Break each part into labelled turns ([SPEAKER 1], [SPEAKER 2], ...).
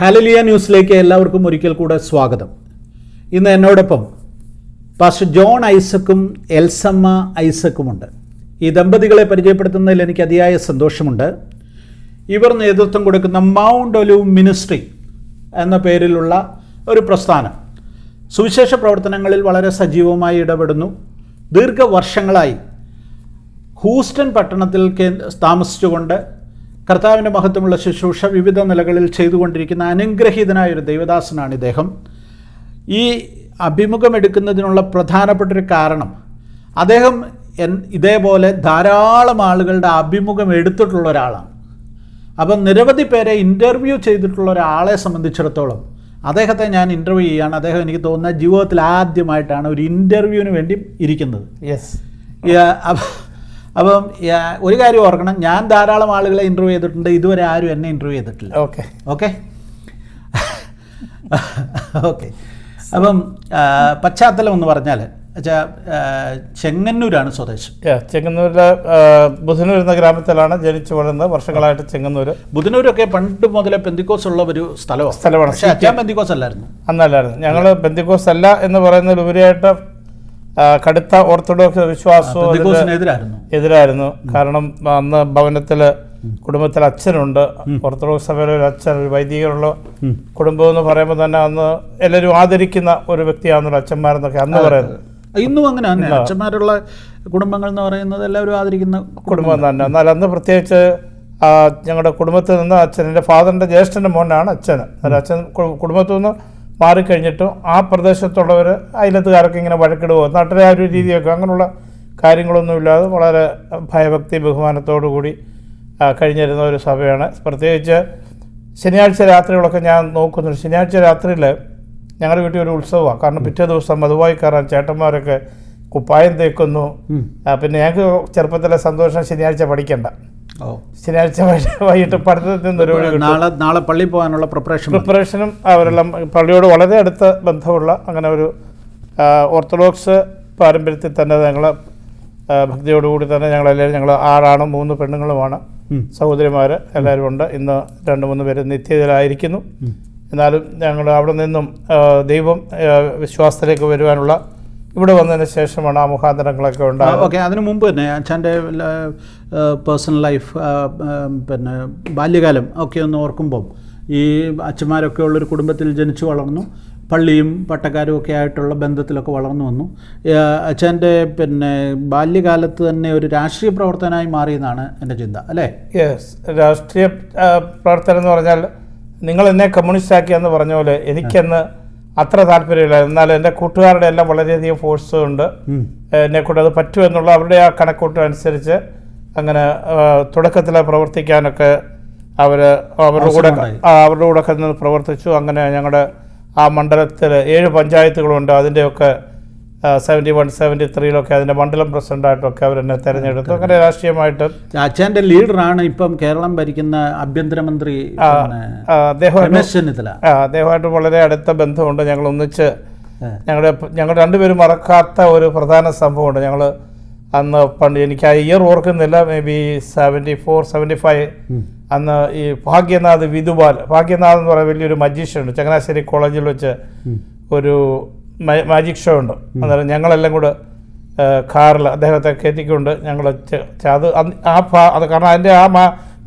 [SPEAKER 1] Hallelujah ന്യൂസിലേക്ക് എല്ലാവർക്കും ഒരിക്കൽ കൂടെ സ്വാഗതം. ഇന്ന് എന്നോടൊപ്പം പാസ്റ്റർ ജോൺ ഐസക്കും എൽസമ്മ ഐസക്കുമുണ്ട്. ഈ ദമ്പതികളെ പരിചയപ്പെടുത്തുന്നതിൽ എനിക്ക് അതിയായ സന്തോഷമുണ്ട്. ഇവർ നേതൃത്വം കൊടുക്കുന്ന മൗണ്ട് ഒലിവ് മിനിസ്ട്രി എന്ന പേരിലുള്ള ഒരു പ്രസ്ഥാനം സുവിശേഷ പ്രവർത്തനങ്ങളിൽ വളരെ സജീവമായി ഇടപെടുന്നു. ദീർഘവർഷങ്ങളായി ഹൂസ്റ്റൺ പട്ടണത്തിൽ താമസിച്ചുകൊണ്ട് കർത്താവിൻ്റെ മഹത്വമുള്ള ശുശ്രൂഷ വിവിധ നിലകളിൽ ചെയ്തുകൊണ്ടിരിക്കുന്ന അനുഗ്രഹീതനായൊരു ദൈവദാസനാണ് ഇദ്ദേഹം. ഈ അഭിമുഖം എടുക്കുന്നതിനുള്ള പ്രധാനപ്പെട്ടൊരു കാരണം അദ്ദേഹം ഇതേപോലെ ധാരാളം ആളുകളുടെ അഭിമുഖം എടുത്തിട്ടുള്ള ഒരാളാണ്. അപ്പം നിരവധി പേരെ ഇൻ്റർവ്യൂ ചെയ്തിട്ടുള്ള ഒരാളെ സംബന്ധിച്ചിടത്തോളം അദ്ദേഹത്തെ ഞാൻ ഇൻ്റർവ്യൂ ചെയ്യുകയാണ്. അദ്ദേഹം എനിക്ക് തോന്നുന്ന ജീവിതത്തിൽ ആദ്യമായിട്ടാണ് ഒരു ഇൻ്റർവ്യൂവിന് വേണ്ടി ഇരിക്കുന്നത്. അപ്പം ഒരു കാര്യം ഓർക്കണം, ഞാൻ ധാരാളം ആളുകളെ ഇൻ്റർവ്യൂ ചെയ്തിട്ടുണ്ട്, ഇതുവരെ ആരും എന്നെ ഇൻ്റർവ്യൂ ചെയ്തിട്ടില്ല. ഓക്കെ. അപ്പം പശ്ചാത്തലം എന്ന് പറഞ്ഞാൽ ചെങ്ങന്നൂരാണ് സ്വദേശം.
[SPEAKER 2] ചെങ്ങന്നൂരിലെ ബുധനൂർ എന്ന ഗ്രാമത്തിലാണ് ജനിച്ചു വളർന്നത്. വർഷങ്ങളായിട്ട് ചെങ്ങന്നൂർ
[SPEAKER 1] ബുധനൂരൊക്കെ പണ്ട് മുതലേ പെന്തിക്കോസ് ഉള്ള ഒരു സ്ഥലമാണ്. പക്ഷേ അച്ഛൻ പെന്തിക്കോസ് അല്ലായിരുന്നു.
[SPEAKER 2] അന്നല്ലായിരുന്നു. ഞങ്ങൾ പെന്തിക്കോസ് അല്ല എന്ന് പറയുന്നതിലുപരിയായിട്ട് കടുത്ത ഓർത്തഡോക്സ് വിശ്വാസവും എതിരായിരുന്നു. കാരണം അന്ന് കുടുംബത്തിൽ അച്ഛനുണ്ട്, ഓർത്തഡോക്സ് സഭയിലെ ഒരു അച്ഛൻ, ഒരു വൈദികരുള്ള കുടുംബം എന്ന് പറയുമ്പോൾ തന്നെ അന്ന് എല്ലാവരും ആദരിക്കുന്ന ഒരു വ്യക്തിയാണെന്നുള്ള അച്ഛന്മാരെന്നൊക്കെ അന്ന് പറയുന്നത്.
[SPEAKER 1] ഇന്നും അങ്ങനെ അച്ഛന്മാരുള്ള കുടുംബങ്ങൾ എന്ന് പറയുന്നത് എല്ലാവരും ആദരിക്കുന്ന
[SPEAKER 2] കുടുംബം തന്നെ. എന്നാൽ അന്ന് പ്രത്യേകിച്ച് ഞങ്ങളുടെ കുടുംബത്തിൽ നിന്ന് അച്ഛൻ, എൻ്റെ ഫാദറിൻ്റെ ജ്യേഷ്ഠൻ്റെ മോനാണ് അച്ഛന്. അച്ഛൻ കുടുംബത്തിൽ നിന്ന് മാറിക്കഴിഞ്ഞിട്ടും ആ പ്രദേശത്തുള്ളവർ അയലത്തുകാരൊക്കെ ഇങ്ങനെ വഴക്കിടുകയോ നാട്ടിലെ ആ ഒരു രീതിയൊക്കെ അങ്ങനെയുള്ള കാര്യങ്ങളൊന്നുമില്ലാതെ വളരെ ഭയഭക്തി ബഹുമാനത്തോടു കൂടി കഴിഞ്ഞിരുന്ന ഒരു സഭയാണ്. പ്രത്യേകിച്ച് ശനിയാഴ്ച രാത്രികളൊക്കെ ഞാൻ നോക്കുന്നുണ്ട്. ശനിയാഴ്ച രാത്രിയിൽ ഞങ്ങളുടെ വീട്ടിൽ ഒരു ഉത്സവമാണ്. കാരണം പിറ്റേ ദിവസം മധുവായി കയറാൻ ചേട്ടന്മാരൊക്കെ കുപ്പായം തേക്കുന്നു. പിന്നെ ഞങ്ങൾക്ക് ചെറുപ്പത്തിലെ സന്തോഷം ശനിയാഴ്ച പഠിക്കണ്ട, ശനിയാഴ്ച വൈകിട്ട് പഠിത്തത്തിൽ നിന്ന്
[SPEAKER 1] നാളെ പള്ളിയിൽ പോകാനുള്ള
[SPEAKER 2] പ്രിപ്പറേഷനും അവരെല്ലാം പള്ളിയോട് വളരെ അടുത്ത ബന്ധമുള്ള അങ്ങനെ ഒരു ഓർത്തഡോക്സ് പാരമ്പര്യത്തിൽ തന്നെ ഞങ്ങൾ ഭക്തിയോടുകൂടി തന്നെ ഞങ്ങളെല്ലാവരും, ഞങ്ങൾ 6 ആണും 3 പെണ്ണുങ്ങളുമാണ്, സഹോദരിമാർ എല്ലാവരും ഉണ്ട്. ഇന്ന് 2-3 പേര് നിത്യതയിലായിരിക്കുന്നു. എന്നാലും ഞങ്ങൾ അവിടെ നിന്നും ദൈവം വിശ്വാസത്തിലേക്ക് വരുവാനുള്ള ഇവിടെ വന്നതിന് ശേഷമാണ് ആ മുഖാന്തരങ്ങളൊക്കെ ഉണ്ടാകുന്നത്.
[SPEAKER 1] ഓക്കെ. അതിനു മുമ്പ് തന്നെ അച്ഛൻ്റെ പേഴ്സണൽ ലൈഫ്, പിന്നെ ബാല്യകാലം ഒക്കെ ഒന്ന് ഓർക്കുമ്പം ഈ അച്ഛന്മാരൊക്കെ ഉള്ളൊരു കുടുംബത്തിൽ ജനിച്ചു വളർന്നു, പള്ളിയും പട്ടക്കാരും ഒക്കെ ആയിട്ടുള്ള ബന്ധത്തിലൊക്കെ വളർന്നു വന്നു. അച്ഛൻ്റെ പിന്നെ ബാല്യകാലത്ത് തന്നെ ഒരു രാഷ്ട്രീയ പ്രവർത്തനമായി മാറിയെന്നാണ് എൻ്റെ ചിന്ത, അല്ലേ?
[SPEAKER 2] യെസ്. രാഷ്ട്രീയ പ്രവർത്തനം എന്ന് പറഞ്ഞാൽ നിങ്ങൾ എന്നെ കമ്മ്യൂണിസ്റ്റ് ആക്കിയെന്ന് പറഞ്ഞ പോലെ എനിക്കെന്ന് അത്ര താല്പര്യമില്ല. എന്നാൽ എൻ്റെ കൂട്ടുകാരുടെ എല്ലാം വളരെയധികം ഫോഴ്സ് ഉണ്ട്. എന്നെക്കൊണ്ട് അത് പറ്റുമെന്നുള്ള അവരുടെ ആ കണക്കൂട്ടം അനുസരിച്ച് അങ്ങനെ തുടക്കത്തിൽ പ്രവർത്തിക്കാനൊക്കെ അവരുടെ കൂടെ നിന്ന് പ്രവർത്തിച്ചു. അങ്ങനെ ഞങ്ങളുടെ ആ മണ്ഡലത്തിൽ 7 പഞ്ചായത്തുകളുണ്ട്. അതിൻ്റെയൊക്കെ 71-73 അതിൻ്റെ മണ്ഡലം പ്രസിഡൻ്റായിട്ടൊക്കെ അവരെന്നെ തിരഞ്ഞെടുത്തു. അങ്ങനെ രാഷ്ട്രീയമായിട്ട്
[SPEAKER 1] അച്ഛൻ്റെ ലീഡറാണ് ഇപ്പം കേരളം ഭരിക്കുന്ന ആഭ്യന്തരമന്ത്രി
[SPEAKER 2] അദ്ദേഹമായിട്ട് വളരെ അടുത്ത ബന്ധമുണ്ട്. ഞങ്ങൾ ഒന്നിച്ച് ഞങ്ങൾ രണ്ടുപേരും മറക്കാത്ത ഒരു പ്രധാന സംഭവമുണ്ട്. ഞങ്ങൾ അന്ന് പണ്ട്, എനിക്ക് ആ ഇയർ ഓർക്കുന്നില്ല, മേ ബി 74-75, അന്ന് ഈ ഭാഗ്യനാഥ് ഭാഗ്യനാഥ് എന്ന് പറയുന്ന വലിയൊരു മജീഷ്യൻ ഉണ്ട്. ചങ്ങനാശ്ശേരി കോളേജിൽ വെച്ച് ഒരു മാജിക് ഷോ ഉണ്ട്. അന്നേരം ഞങ്ങളെല്ലാം കൂടെ കാറിൽ അദ്ദേഹത്തെ കയറ്റിക്കൊണ്ട് ഞങ്ങൾ അത് കാരണം അതിൻ്റെ ആ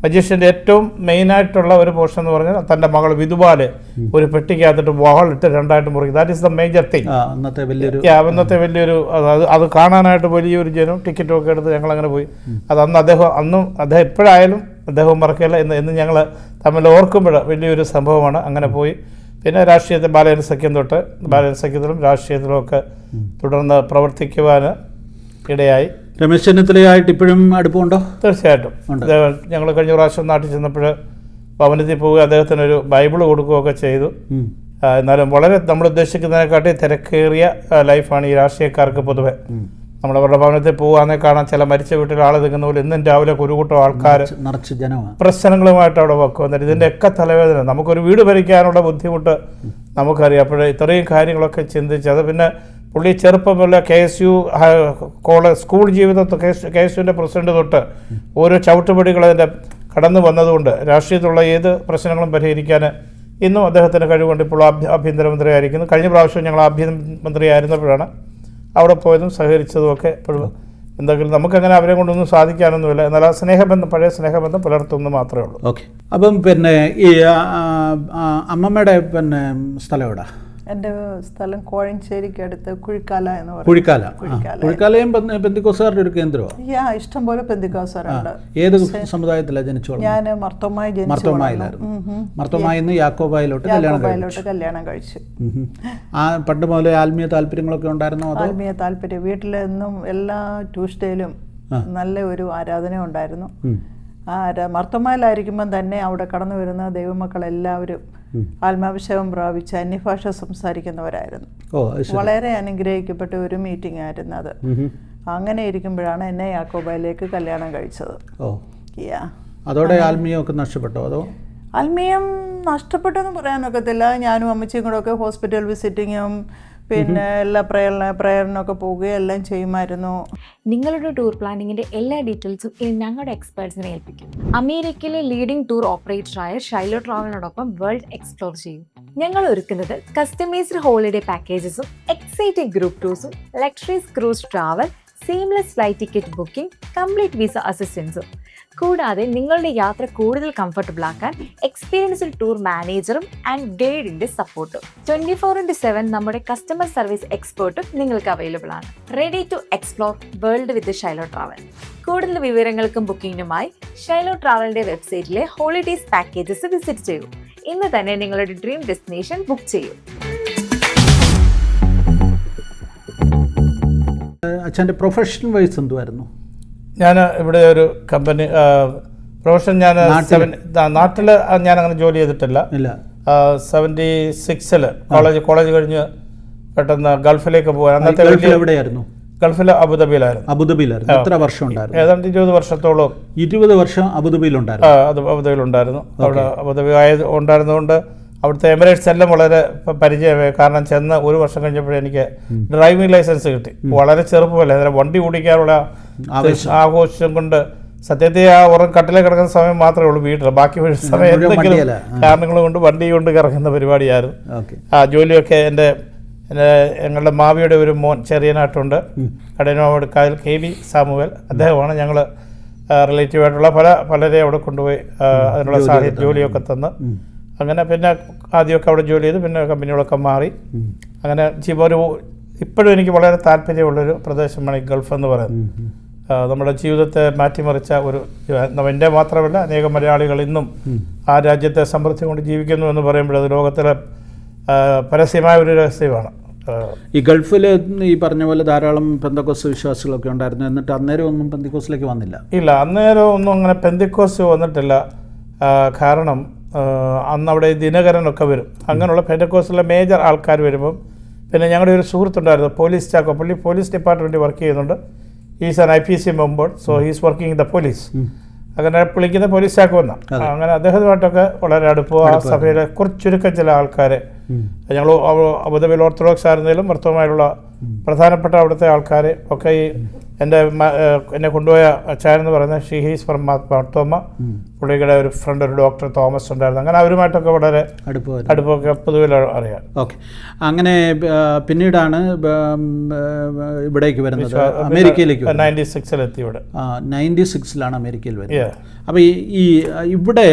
[SPEAKER 2] മജീഷ്യൻ്റെ ഏറ്റവും മെയിനായിട്ടുള്ള ഒരു പോർഷൻ എന്ന് പറഞ്ഞാൽ തൻ്റെ മകൾ വിധുബാല് ഒരു പെട്ടിക്കകത്തിട്ട് വാളിട്ട് 2ആയിട്ട് മുറിക്കും. That is the major thing. അന്നത്തെ വലിയൊരു അത് കാണാനായിട്ട് വലിയൊരു ജനം ടിക്കറ്റും ഒക്കെ എടുത്ത് ഞങ്ങളങ്ങനെ പോയി. അത് അദ്ദേഹം എപ്പോഴായാലും അദ്ദേഹം മറക്കില്ല എന്ന് ഞങ്ങൾ തമ്മിൽ ഓർക്കുമ്പോൾ വലിയൊരു സംഭവമാണ്. അങ്ങനെ പോയി. പിന്നെ രാഷ്ട്രീയത്തിൽ ബാലജന സഖ്യത്തിലും രാഷ്ട്രീയത്തിലും ഒക്കെ തുടർന്ന് പ്രവർത്തിക്കുവാൻ ഇടയായി.
[SPEAKER 1] രമേശ് ചെന്നിത്തലയായിട്ട് ഇപ്പോഴും അടുപ്പമുണ്ടോ?
[SPEAKER 2] തീർച്ചയായിട്ടും. ഞങ്ങൾ കഴിഞ്ഞ പ്രാവശ്യം നാട്ടിൽ ചെന്നപ്പോൾ ഭവനത്തിൽ പോവുക, അദ്ദേഹത്തിനൊരു ബൈബിൾ കൊടുക്കുകയൊക്കെ ചെയ്തു. എന്നാലും വളരെ നമ്മൾ ഉദ്ദേശിക്കുന്നതിനെക്കാട്ടി തിരക്കേറിയ ലൈഫാണ് ഈ രാഷ്ട്രീയക്കാർക്ക് പൊതുവെ. നമ്മളവരുടെ ഭവനത്തിൽ പോകാന്നെ കാണാൻ ചില മരിച്ച വീട്ടിൽ ആൾ നിൽക്കുന്ന പോലെ ഇന്നും രാവിലെ ഒരു കൂട്ടം ആൾക്കാർ പ്രശ്നങ്ങളുമായിട്ട് അവിടെ വെക്കും. എന്നിട്ട് ഇതിൻ്റെയൊക്കെ തലവേദന, നമുക്കൊരു വീട് ഭരിക്കാനുള്ള ബുദ്ധിമുട്ട് നമുക്കറിയാം. അപ്പോൾ ഇത്രയും കാര്യങ്ങളൊക്കെ ചിന്തിച്ച് അത് പിന്നെ പുള്ളി ചെറുപ്പമുള്ള KSU സ്കൂൾ ജീവിതത്തിൽ KSUവിൻ്റെ പ്രസിഡന്റ് തൊട്ട് ഓരോ ചവിട്ടുപടികൾ അതിൻ്റെ കടന്നു വന്നതുകൊണ്ട് രാഷ്ട്രീയത്തിലുള്ള ഏത് പ്രശ്നങ്ങളും പരിഹരിക്കാൻ ഇന്നും അദ്ദേഹത്തിൻ്റെ കഴിവുകൊണ്ട് ഇപ്പോൾ ആഭ്യന്തരമന്ത്രി ആയിരിക്കുന്നു. കഴിഞ്ഞ പ്രാവശ്യം ഞങ്ങൾ ആഭ്യന്തരമന്ത്രി ആയിരുന്നപ്പോഴാണ് അവിടെ പോയതും സഹകരിച്ചതും ഒക്കെ. ഇപ്പോഴും എന്തെങ്കിലും നമുക്കങ്ങനെ അവരെ കൊണ്ടൊന്നും സാധിക്കാനൊന്നുമില്ല. എന്നാൽ ആ സ്നേഹബന്ധം, പഴയ സ്നേഹബന്ധം പുലർത്തുന്നു മാത്രമേ ഉള്ളൂ.
[SPEAKER 1] ഓക്കെ. അപ്പം പിന്നെ ഈ അമ്മമ്മയുടെ പിന്നെ സ്ഥലം എവിടെ?
[SPEAKER 3] എൻ്റെ സ്ഥലം കോഴഞ്ചേരിക്ക് അടുത്ത് കുഴിക്കാല എന്ന് പറയും.
[SPEAKER 1] കുഴിക്കാലയും പെന്തിക്കോസുകാരുടെ ഒരു കേന്ദ്രമാണ്.
[SPEAKER 3] ഇഷ്ടംപോലെ പെന്തിക്കോസുകാരുണ്ട്.
[SPEAKER 1] ഏത് സമുദായത്തിലാണ് ജനിച്ചു?
[SPEAKER 3] ഞാൻ മർത്തോമായി
[SPEAKER 1] മർത്തോമായിന്ന് യാക്കോബായിലോട്ട്
[SPEAKER 3] കല്യാണം കഴിച്ചു.
[SPEAKER 1] ആ പണ്ട് മുതലേ ആത്മീയ താല്പര്യങ്ങളൊക്കെ ഉണ്ടായിരുന്നോ?
[SPEAKER 3] ആത്മീയ താല്പര്യം വീട്ടിലെന്നും എല്ലാ ട്യൂസ്ഡേയിലും നല്ല ഒരു ആരാധന ഉണ്ടായിരുന്നു. മർത്തോമായിലായിരിക്കുമ്പം തന്നെ അവിടെ കടന്നു വരുന്ന ദൈവമക്കളെല്ലാവരും ആത്മാഭിഷേകം പ്രാപിച്ച് അന്യഭാഷ സംസാരിക്കുന്നവരായിരുന്നു. വളരെ അനുഗ്രഹിക്കപ്പെട്ട ഒരു മീറ്റിംഗ് ആയിരുന്നു അത്. അങ്ങനെ ഇരിക്കുമ്പോഴാണ് എന്നെ യാക്കോബായിലേക്ക് കല്യാണം കഴിച്ചത്.
[SPEAKER 1] അതോടെ ആത്മീയമൊക്കെ നഷ്ടപ്പെട്ടോ? അതോ?
[SPEAKER 3] ആത്മീയം നഷ്ടപ്പെട്ടെന്ന് പറയാനൊക്കത്തില്ല. ഞാനും അമ്മച്ചിയും കൂടെ ഒക്കെ ഹോസ്പിറ്റൽ വിസിറ്റിങ്ങും പിന്നെ എല്ലാ പ്രയറിനൊക്കെ പോവുകയും എല്ലാം ചെയ്യുമായിരുന്നു.
[SPEAKER 4] നിങ്ങളുടെ ടൂർ പ്ലാനിങ്ങിന്റെ എല്ലാ ഡീറ്റെയിൽസും ഇനി ഞങ്ങളുടെ എക്സ്പേർട്സിനെ ഏൽപ്പിക്കും. അമേരിക്കയിലെ ലീഡിംഗ് ടൂർ ഓപ്പറേറ്ററായ ഷൈലോ ട്രാവലിനോടൊപ്പം വേൾഡ് എക്സ്പ്ലോർ ചെയ്യും. ഞങ്ങൾ ഒരുക്കുന്നത് കസ്റ്റമൈസ്ഡ് ഹോളിഡേ പാക്കേജസും എക്സൈറ്റിംഗ് ഗ്രൂപ്പ് ടൂർസും luxuries cruise travel, seamless flight ticket booking, complete visa അസിസ്റ്റൻസും. കൂടാതെ നിങ്ങളുടെ യാത്ര കൂടുതൽ കംഫർട്ടബിൾ ആക്കാൻ എക്സ്പീരിയൻസ്ഡ് ടൂർ മാനേജറും ആൻഡ് ഗൈഡിന്റെ സപ്പോർട്ടും 24/7 നമ്മുടെ കസ്റ്റമർ സർവീസ് എക്സ്പേർട്ടും നിങ്ങൾക്ക് അവൈലബിൾ ആണ്. Ready to explore world with Shylo travel. കൂടുതൽ വിവരങ്ങൾക്കും ബുക്കിംഗിനുമായി ഷൈലോ ട്രാവലിന്റെ വെബ്സൈറ്റിലെ ഹോളിഡേസ് പാക്കേജസ് വിസിറ്റ് ചെയ്യൂ. ഇന്ന് തന്നെ നിങ്ങളുടെ ഡ്രീം ഡെസ്റ്റിനേഷൻ ബുക്ക് ചെയ്യൂ.
[SPEAKER 1] അച്ഛൻ്റെ പ്രൊഫഷൻ വൈസ് എന്തുമായിരുന്നു?
[SPEAKER 2] ഞാൻ ഇവിടെ ഒരു കമ്പനി പ്രൊഫഷൻ, ഞാൻ നാട്ടിൽ ഞാൻ അങ്ങനെ ജോലി ചെയ്തിട്ടില്ല. 76 കോളേജ് കഴിഞ്ഞ് പെട്ടെന്ന് ഗൾഫിലേക്ക് പോകാൻ. അന്നത്തെ
[SPEAKER 1] എവിടെയായിരുന്നു?
[SPEAKER 2] ഗൾഫിൽ അബുദാബിയിലായിരുന്നു.
[SPEAKER 1] എത്ര വർഷം ഉണ്ടായിരുന്നു?
[SPEAKER 2] ഏതാണ്ട് 20 വർഷത്തോളം.
[SPEAKER 1] 20 വർഷം
[SPEAKER 2] അബുദാബിയിലുണ്ടായിരുന്നു. അവിടെ അബുദാബി ഉണ്ടായിരുന്നതുകൊണ്ട് അവിടുത്തെ എമിറേറ്റ്സ് എല്ലാം വളരെ പരിചയമായി. കാരണം ചെന്ന് ഒരു വർഷം കഴിഞ്ഞപ്പോഴേ എനിക്ക് ഡ്രൈവിംഗ് ലൈസൻസ് കിട്ടി. വളരെ ചെറുപ്പമല്ല, അന്നേരം വണ്ടി ഓടിക്കാനുള്ള ആഘോഷം കൊണ്ട് സത്യത്തിൽ ആ കട്ടിലെ കിടക്കുന്ന സമയം മാത്രമേ ഉള്ളൂ വീട്ടിൽ. ബാക്കി സമയം എന്തെങ്കിലും കാരണങ്ങൾ കൊണ്ട് വണ്ടി കൊണ്ട് കിടക്കുന്ന പരിപാടിയായിരുന്നു. ആ ജോലിയൊക്കെ ഞങ്ങളുടെ മാവിയുടെ ഒരു മോൻ ചെറിയനായിട്ടുണ്ട്, കടനോട് കായൽ KB സാമുവൽ, അദ്ദേഹമാണ് ഞങ്ങൾ റിലേറ്റീവായിട്ടുള്ള പലരെ അവിടെ കൊണ്ടുപോയി അതിനുള്ള സാഹചര്യം ജോലിയൊക്കെ തന്ന്. അങ്ങനെ പിന്നെ ആദ്യമൊക്കെ അവിടെ ജോലി ചെയ്ത് പിന്നെ കമ്പനികളൊക്കെ മാറി. അങ്ങനെ ഇപ്പോഴും എനിക്ക് വളരെ താല്പര്യമുള്ളൊരു പ്രദേശമാണ് ഈ ഗൾഫ് എന്ന് പറയുന്നത്. നമ്മുടെ ജീവിതത്തെ മാറ്റിമറിച്ച എൻ്റെ മാത്രമല്ല അനേകം മലയാളികൾ ഇന്നും ആ രാജ്യത്തെ സമൃദ്ധി കൊണ്ട് ജീവിക്കുന്നു എന്ന് പറയുമ്പോൾ അത് ലോകത്തിലെ പരസ്യമായ ഒരു രഹസ്യമാണ്.
[SPEAKER 1] ഈ ഗൾഫിൽ ഈ പറഞ്ഞ പോലെ ധാരാളം പെന്തക്കോസ് വിശ്വാസികളൊക്കെ ഉണ്ടായിരുന്നു. എന്നിട്ട് അന്നേരം ഒന്നും പെന്തക്കോസിലേക്ക് വന്നില്ല?
[SPEAKER 2] ഇല്ല, അന്നേരം ഒന്നും അങ്ങനെ പെന്തക്കോസ് വന്നിട്ടില്ല. കാരണം അന്ന് അവിടെ ദിനകരനൊക്കെ വരും. അങ്ങനെയുള്ള പെന്തക്കോസിലെ മേജർ ആൾക്കാർ വരുമ്പം പിന്നെ ഞങ്ങളുടെ ഒരു സുഹൃത്തുണ്ടായിരുന്നു, പോലീസ് ചാക്കോ. പുള്ളി പോലീസ് ഡിപ്പാർട്ട്മെൻറ്റിൽ വർക്ക് ചെയ്യുന്നുണ്ട്. Is an IPC member, so he's working in the police. അങ്ങനെ വിളിക്കുന്ന പോലീസ് ചാക്കോ എന്നാണ്. അങ്ങനെ അദ്ദേഹവുമായിട്ടൊക്കെ വളരെ അടുപ്പം. ആ സഭയിലെ ചുരുക്കം ചില ആൾക്കാരെ ഞങ്ങൾ അബുദാബിയിൽ ഓർത്തഡോക്സ് ആയിരുന്നാലും മർത്തോമായുള്ള പ്രധാനപ്പെട്ട അവിടുത്തെ ആൾക്കാരെ ഒക്കെ എന്നെ കൊണ്ടുപോയ അച്ചായൻ എന്ന് പറയുന്നത് ഷീഹീസ് ഫ്രം മർത്തോമ. പുള്ളിയുടെ ഒരു ഫ്രണ്ട് ഒരു ഡോക്ടർ തോമസ് ഉണ്ടായിരുന്നു. അങ്ങനെ അവരുമായിട്ടൊക്കെ വളരെ അടുപ്പമൊക്കെ പൊതുവിൽ അറിയാം.
[SPEAKER 1] ഓക്കെ. അങ്ങനെ പിന്നീടാണ് ഇവിടേക്ക് വരുന്നത്, അമേരിക്കയിലേക്ക്.
[SPEAKER 2] 96 എത്തി ഇവിടെ.
[SPEAKER 1] 96 അമേരിക്കയിൽ വരുന്നത്. അപ്പോൾ ഈ ഇവിടെ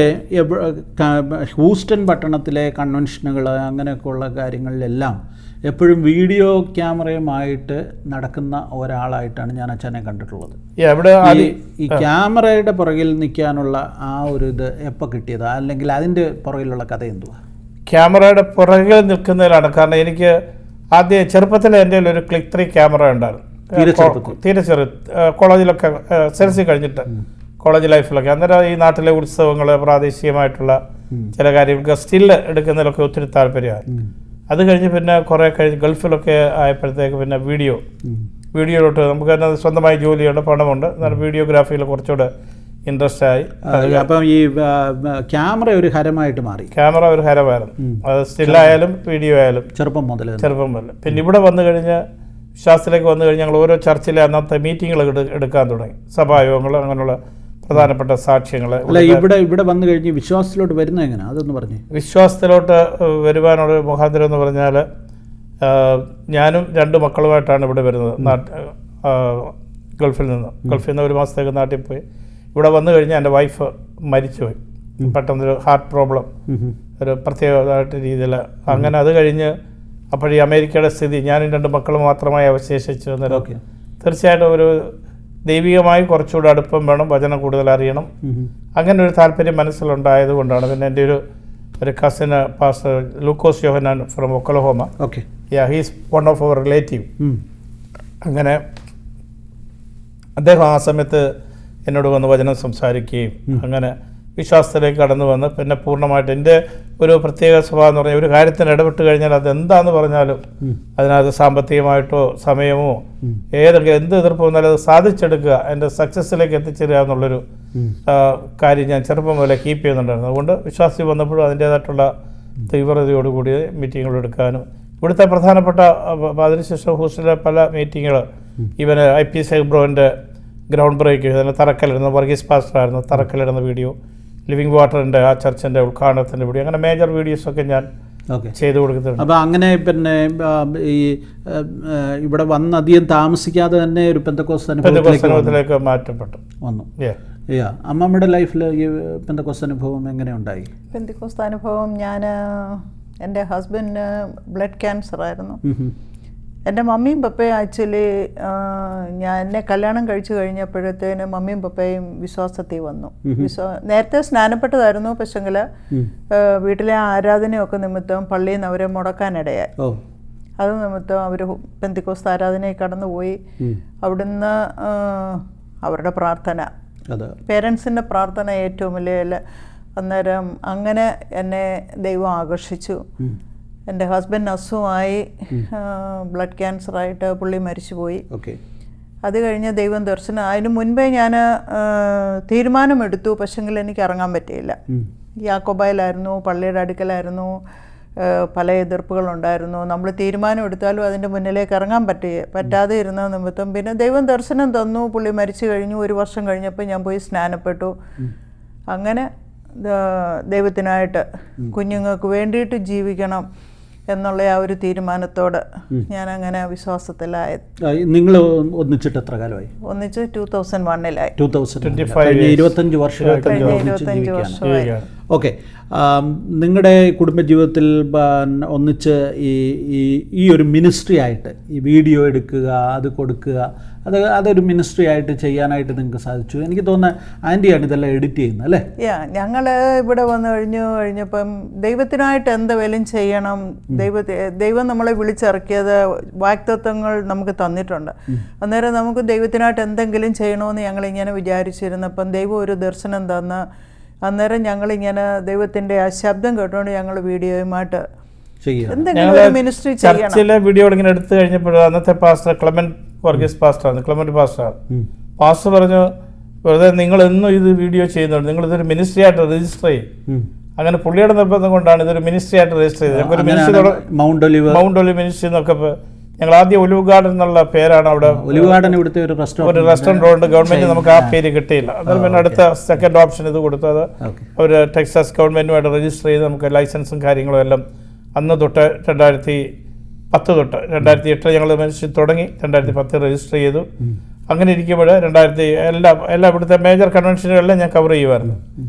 [SPEAKER 1] ഹൂസ്റ്റൺ പട്ടണത്തിലെ കൺവെൻഷനുകൾ അങ്ങനെയൊക്കെയുള്ള കാര്യങ്ങളിലെല്ലാം എപ്പോഴും വീഡിയോ ക്യാമറയുമായിട്ട് നടക്കുന്ന ഒരാളായിട്ടാണ് ഞാൻ അച്ഛനെ കണ്ടിട്ടുള്ളത്. ഈ ക്യാമറയുടെ പുറകിൽ നിൽക്കാനുള്ള ആ ഒരു ഇത് എപ്പോൾ കിട്ടിയത്, അല്ലെങ്കിൽ അതിൻ്റെ പുറകിലുള്ള കഥ എന്തുവാ?
[SPEAKER 2] ക്യാമറയുടെ പുറകിൽ നിൽക്കുന്നതിലാണ്. കാരണം എനിക്ക് ആദ്യം ചെറുപ്പത്തിൽ എൻ്റെ ഒരു ക്ലിക്ക് 3 ക്യാമറ ഉണ്ടായിരുന്നു. തീരെ ചെറു കോളേജിലൊക്കെ സെൽസി കഴിഞ്ഞിട്ട് കോളേജ് ലൈഫിലൊക്കെ. അന്നേരം ഈ നാട്ടിലെ ഉത്സവങ്ങൾ, പ്രാദേശികമായിട്ടുള്ള ചില കാര്യങ്ങൾക്ക് സ്റ്റില്ല് എടുക്കുന്നതിലൊക്കെ ഒത്തിരി താല്പര്യമായി. അത് കഴിഞ്ഞ് പിന്നെ കുറേ കഴിഞ്ഞ് ഗൾഫിലൊക്കെ ആയപ്പോഴത്തേക്ക് പിന്നെ വീഡിയോയിലോട്ട് നമുക്ക് തന്നെ സ്വന്തമായി ജോലിയുണ്ട്, പണമുണ്ട്. എന്നാൽ വീഡിയോഗ്രാഫിയിൽ കുറച്ചുകൂടെ ഇൻട്രസ്റ്റ് ആയി.
[SPEAKER 1] അപ്പം ഈ ക്യാമറ ഒരു ഹരമായിട്ട് മാറി.
[SPEAKER 2] ക്യാമറ ഒരു ഹരമായിരുന്നു. അത് സ്റ്റില്ലായാലും വീഡിയോ ആയാലും
[SPEAKER 1] ചെറുപ്പം മുതൽ.
[SPEAKER 2] പിന്നെ ഇവിടെ വന്നു കഴിഞ്ഞ് വിശ്വാസത്തിലേക്ക് വന്നു കഴിഞ്ഞ് ഞങ്ങൾ ഓരോ ചർച്ചിലെ അന്നത്തെ മീറ്റിങ്ങുകൾ എടുക്കാൻ തുടങ്ങി. സഭായോഗങ്ങൾ, അങ്ങനെയുള്ള പ്രധാനപ്പെട്ട സാക്ഷ്യങ്ങൾ.
[SPEAKER 1] അല്ല, ഇവിടെ വന്നു കഴിഞ്ഞ് വിശ്വാസത്തിലോട്ട് വരുന്നത് എങ്ങനെയാണ് അതൊന്ന് പറഞ്ഞു.
[SPEAKER 2] വിശ്വാസത്തിലോട്ട് വരുവാനുള്ള മുഖാന്തരം എന്ന് പറഞ്ഞാൽ ഞാനും 2 മക്കളുമായിട്ടാണ് ഇവിടെ വരുന്നത്. ഗൾഫിൽ നിന്ന് 1 മാസത്തേക്ക് നാട്ടിൽ പോയി. ഇവിടെ വന്നു കഴിഞ്ഞാൽ എൻ്റെ വൈഫ് മരിച്ചുപോയി. പെട്ടെന്നൊരു ഹാർട്ട് പ്രോബ്ലം, ഒരു പ്രത്യേകമായിട്ട് രീതിയിൽ. അങ്ങനെ അത് കഴിഞ്ഞ് അപ്പോഴീ അമേരിക്കയുടെ സ്ഥിതി, ഞാനും 2 മക്കളും മാത്രമായി അവശേഷിച്ചു. അന്നേരം തീർച്ചയായിട്ടും ഒരു ദൈവികമായി കുറച്ചുകൂടെ അടുപ്പം വേണം, വചനം കൂടുതൽ അറിയണം. അങ്ങനെ ഒരു താല്പര്യം മനസ്സിലുണ്ടായത് കൊണ്ടാണ്. പിന്നെ എൻ്റെ ഒരു cousin pastor Lukose Yohannan from Oklahoma, he's one of our relative. അങ്ങനെ അദ്ദേഹം ആ സമയത്ത് എന്നോട് വന്ന് വചനം സംസാരിക്കുകയും അങ്ങനെ വിശ്വാസത്തിലേക്ക് കടന്നു വന്ന് പിന്നെ പൂർണ്ണമായിട്ട് എൻ്റെ ഒരു പ്രത്യേക സ്വഭാവം എന്ന് പറഞ്ഞാൽ ഒരു കാര്യത്തിന് ഇടപെട്ട് കഴിഞ്ഞാൽ അത് എന്താന്ന് പറഞ്ഞാലും അതിനകത്ത് സാമ്പത്തികമായിട്ടോ സമയമോ എന്ത് എതിർപ്പ് വന്നാലും അത് സാധിച്ചെടുക്കുക, എൻ്റെ സക്സസ്സിലേക്ക് എത്തിച്ചേരുക എന്നുള്ളൊരു കാര്യം ഞാൻ ചെറുപ്പം മുതലേ കീപ്പ് ചെയ്യുന്നുണ്ടായിരുന്നു. അതുകൊണ്ട് വിശ്വാസി വന്നപ്പോഴും അതിൻ്റേതായിട്ടുള്ള തീവ്രതയോടുകൂടി മീറ്റിങ്ങുകൾ എടുക്കാനും ഇവിടുത്തെ പ്രധാനപ്പെട്ട അതിനുശേഷം ഹൂസ്റ്റലിലെ പല മീറ്റിങ്ങുകൾ, ഈവൻ IPS ഹെബ്രോൻ്റെ ഗ്രൗണ്ട് ബ്രേക്ക് തന്നെ തറക്കല്ലിടുന്ന വർഗീസ് പാസ്റ്ററായിരുന്നു, തറക്കല്ലിടുന്ന വീഡിയോ, ലിവിങ് വാട്ടറിൻ്റെ ആ ചർച്ചിൻ്റെ ഉദ്ഘാടനത്തിൻ്റെ വീഡിയോ, അങ്ങനെ മേജർ വീഡിയോസൊക്കെ ഞാൻ ചെയ്തു കൊടുക്കുന്നുണ്ട്.
[SPEAKER 1] അപ്പോൾ അങ്ങനെ പിന്നെ ഈ ഇവിടെ വന്ന് അധികം താമസിക്കാതെ തന്നെ ഒരു പെന്തക്കോസ്ത്
[SPEAKER 2] അനുഭവത്തിലേക്ക് മാറ്റപ്പെട്ടു
[SPEAKER 1] വന്നു. അമ്മമ്മയുടെ ലൈഫിൽ ഈ പെന്തക്കോസ്ത് അനുഭവം എങ്ങനെ ഉണ്ടായി?
[SPEAKER 3] പെന്തക്കോസ്ത് അനുഭവം, എൻ്റെ ഹസ്ബൻഡിന് ബ്ലഡ് ക്യാൻസർ ആയിരുന്നു. എൻ്റെ മമ്മിയും പപ്പയും ആക്ച്വലി എന്നെ കല്യാണം കഴിച്ചു കഴിഞ്ഞപ്പോഴത്തേന് മമ്മിയും പപ്പയും വിശ്വാസത്തിൽ വന്നു. നേരത്തെ സ്നാനപ്പെട്ടതായിരുന്നു, പക്ഷെങ്കിൽ വീട്ടിലെ ആരാധനയൊക്കെ നിമിത്തം പള്ളിയിൽ നിന്ന് അവരെ മുടക്കാനിടയായി. അത് നിമിത്തം അവർ പെന്തക്കോസ്ത് ആരാധനയിൽ കടന്നുപോയി. അവിടുന്ന് അവരുടെ പ്രാർത്ഥന, പേരൻസിൻ്റെ പ്രാർത്ഥന ഏറ്റവും വലിയ. അന്നേരം അങ്ങനെ എന്നെ ദൈവം ആകർഷിച്ചു. എൻ്റെ ഹസ്ബൻഡ് അസുഖമായി, ബ്ലഡ് ക്യാൻസറായിട്ട് പുള്ളി മരിച്ചുപോയി. അത് കഴിഞ്ഞ് ദൈവം ദർശനം. അതിന് മുൻപേ ഞാൻ തീരുമാനമെടുത്തു, പക്ഷെങ്കിൽ എനിക്ക് ഇറങ്ങാൻ പറ്റിയില്ല. യാക്കോബായിലായിരുന്നു, പള്ളിയുടെ അടുക്കലായിരുന്നു, പല എതിർപ്പുകളുണ്ടായിരുന്നു. നമ്മൾ തീരുമാനം എടുത്താലും അതിൻ്റെ മുന്നിലേക്ക് ഇറങ്ങാൻ പറ്റാതെ ഇരുന്ന നിമിത്തം പിന്നെ ദൈവം ദർശനം തന്നു. പുള്ളി മരിച്ചു കഴിഞ്ഞു. 1 വർഷം കഴിഞ്ഞപ്പോൾ ഞാൻ പോയി സ്നാനപ്പെട്ടു. അങ്ങനെ ദൈവത്തിനായിട്ട് കുഞ്ഞുങ്ങൾക്ക് വേണ്ടിയിട്ട് ജീവിക്കണം എന്നുള്ള ആ ഒരു തീരുമാനത്തോട് ഞാൻ അങ്ങനെ വിശ്വാസത്തിലായത്.
[SPEAKER 1] നിങ്ങൾ ഒന്നിച്ചിട്ട് എത്ര കാലമായി?
[SPEAKER 3] ഒന്നിച്ച് 2001-ലായി.
[SPEAKER 1] 25 വർഷമായി. ഓക്കെ, നിങ്ങളുടെ കുടുംബജീവിതത്തിൽ ഒന്നിച്ച് ഈ ഒരു മിനിസ്ട്രി ആയിട്ട് ഈ വീഡിയോ എടുക്കുക, അത് കൊടുക്കുക, അതൊരു മിനിസ്ട്രി ആയിട്ട് ചെയ്യാനായിട്ട് നിങ്ങൾക്ക് സാധിച്ചു. എനിക്ക് തോന്നുന്നത് ആൻറ്റിയാണ് ഇതെല്ലാം എഡിറ്റ് ചെയ്യുന്നത്, അല്ലേ?
[SPEAKER 3] ഞങ്ങൾ ഇവിടെ വന്നു കഴിഞ്ഞപ്പം ദൈവത്തിനായിട്ട് എന്ത് വേലും ചെയ്യണം. ദൈവം നമ്മളെ വിളിച്ചിറക്കിയത് വാഗ്ദത്തങ്ങൾ നമുക്ക് തന്നിട്ടുണ്ട്. അന്നേരം നമുക്ക് ദൈവത്തിനായിട്ട് എന്തെങ്കിലും ചെയ്യണമെന്ന് ഞങ്ങളിങ്ങനെ വിചാരിച്ചിരുന്നപ്പം ദൈവം ഒരു ദർശനം തന്ന് അന്നേരം ഞങ്ങളിങ്ങനെ ദൈവത്തിൻ്റെ ആ ശബ്ദം കേട്ടുകൊണ്ട് ഞങ്ങൾ വീഡിയോയുമായിട്ട് എന്തെങ്കിലും മിനിസ്ട്രി ചെയ്യണം.
[SPEAKER 2] ചർച്ചിലെ വീഡിയോ ഇങ്ങനെ എടുത്തു കഴിഞ്ഞപ്പോൾ അന്നത്തെ പാസ്റ്റർ ക്ലെമന്റ് വർഗീസ് പാസ്റ്ററാണ്, ക്ലെമന്റ് പാസ്റ്റർ പറഞ്ഞു, വെറുതെ നിങ്ങൾ എന്നും ഇത് വീഡിയോ ചെയ്യുന്നുണ്ട്, നിങ്ങൾ ഇതൊരു മിനിസ്ട്രി ആയിട്ട് രജിസ്റ്റർ ചെയ്യും. അങ്ങനെ പുള്ളിയുടെ നിർബന്ധം കൊണ്ടാണ് ഇതൊരു മിനിസ്ട്രി ആയിട്ട് രജിസ്റ്റർ ചെയ്തത്. മൗണ്ട് ഒലിവ് മിനിസ്ട്രി എന്നൊക്കെ. ഞങ്ങൾ ആദ്യം ഒലിവ് ഗാർഡൻ എന്നുള്ള പേരാണ് അവിടെ.
[SPEAKER 1] ഒലിവ് ഗാർഡൻ ഇവിടുത്തെ ഒരു
[SPEAKER 2] റെസ്റ്റോറൻറ്റ് ഉണ്ട്. ഗവൺമെന്റ് നമുക്ക് ആ പേര് കിട്ടിയില്ല. അന്നേരം പിന്നെ അടുത്ത സെക്കൻഡ് ഓപ്ഷൻ ഇത് കൊടുത്തത് അവർ ടെക്സാസ് ഗവൺമെന്റുമായിട്ട് രജിസ്റ്റർ ചെയ്ത് നമുക്ക് ലൈസൻസും കാര്യങ്ങളും എല്ലാം അന്ന് തൊട്ട് 2010 തൊട്ട് 2008 ഞങ്ങൾ മിനിസ്ട്രി തുടങ്ങി. 2010 രജിസ്റ്റർ ചെയ്തു. അങ്ങനെ ഇരിക്കുമ്പോൾ എല്ലാ ഇവിടുത്തെ മേജർ കൺവെൻഷനുകളെല്ലാം ഞാൻ കവർ ചെയ്യുമായിരുന്നു.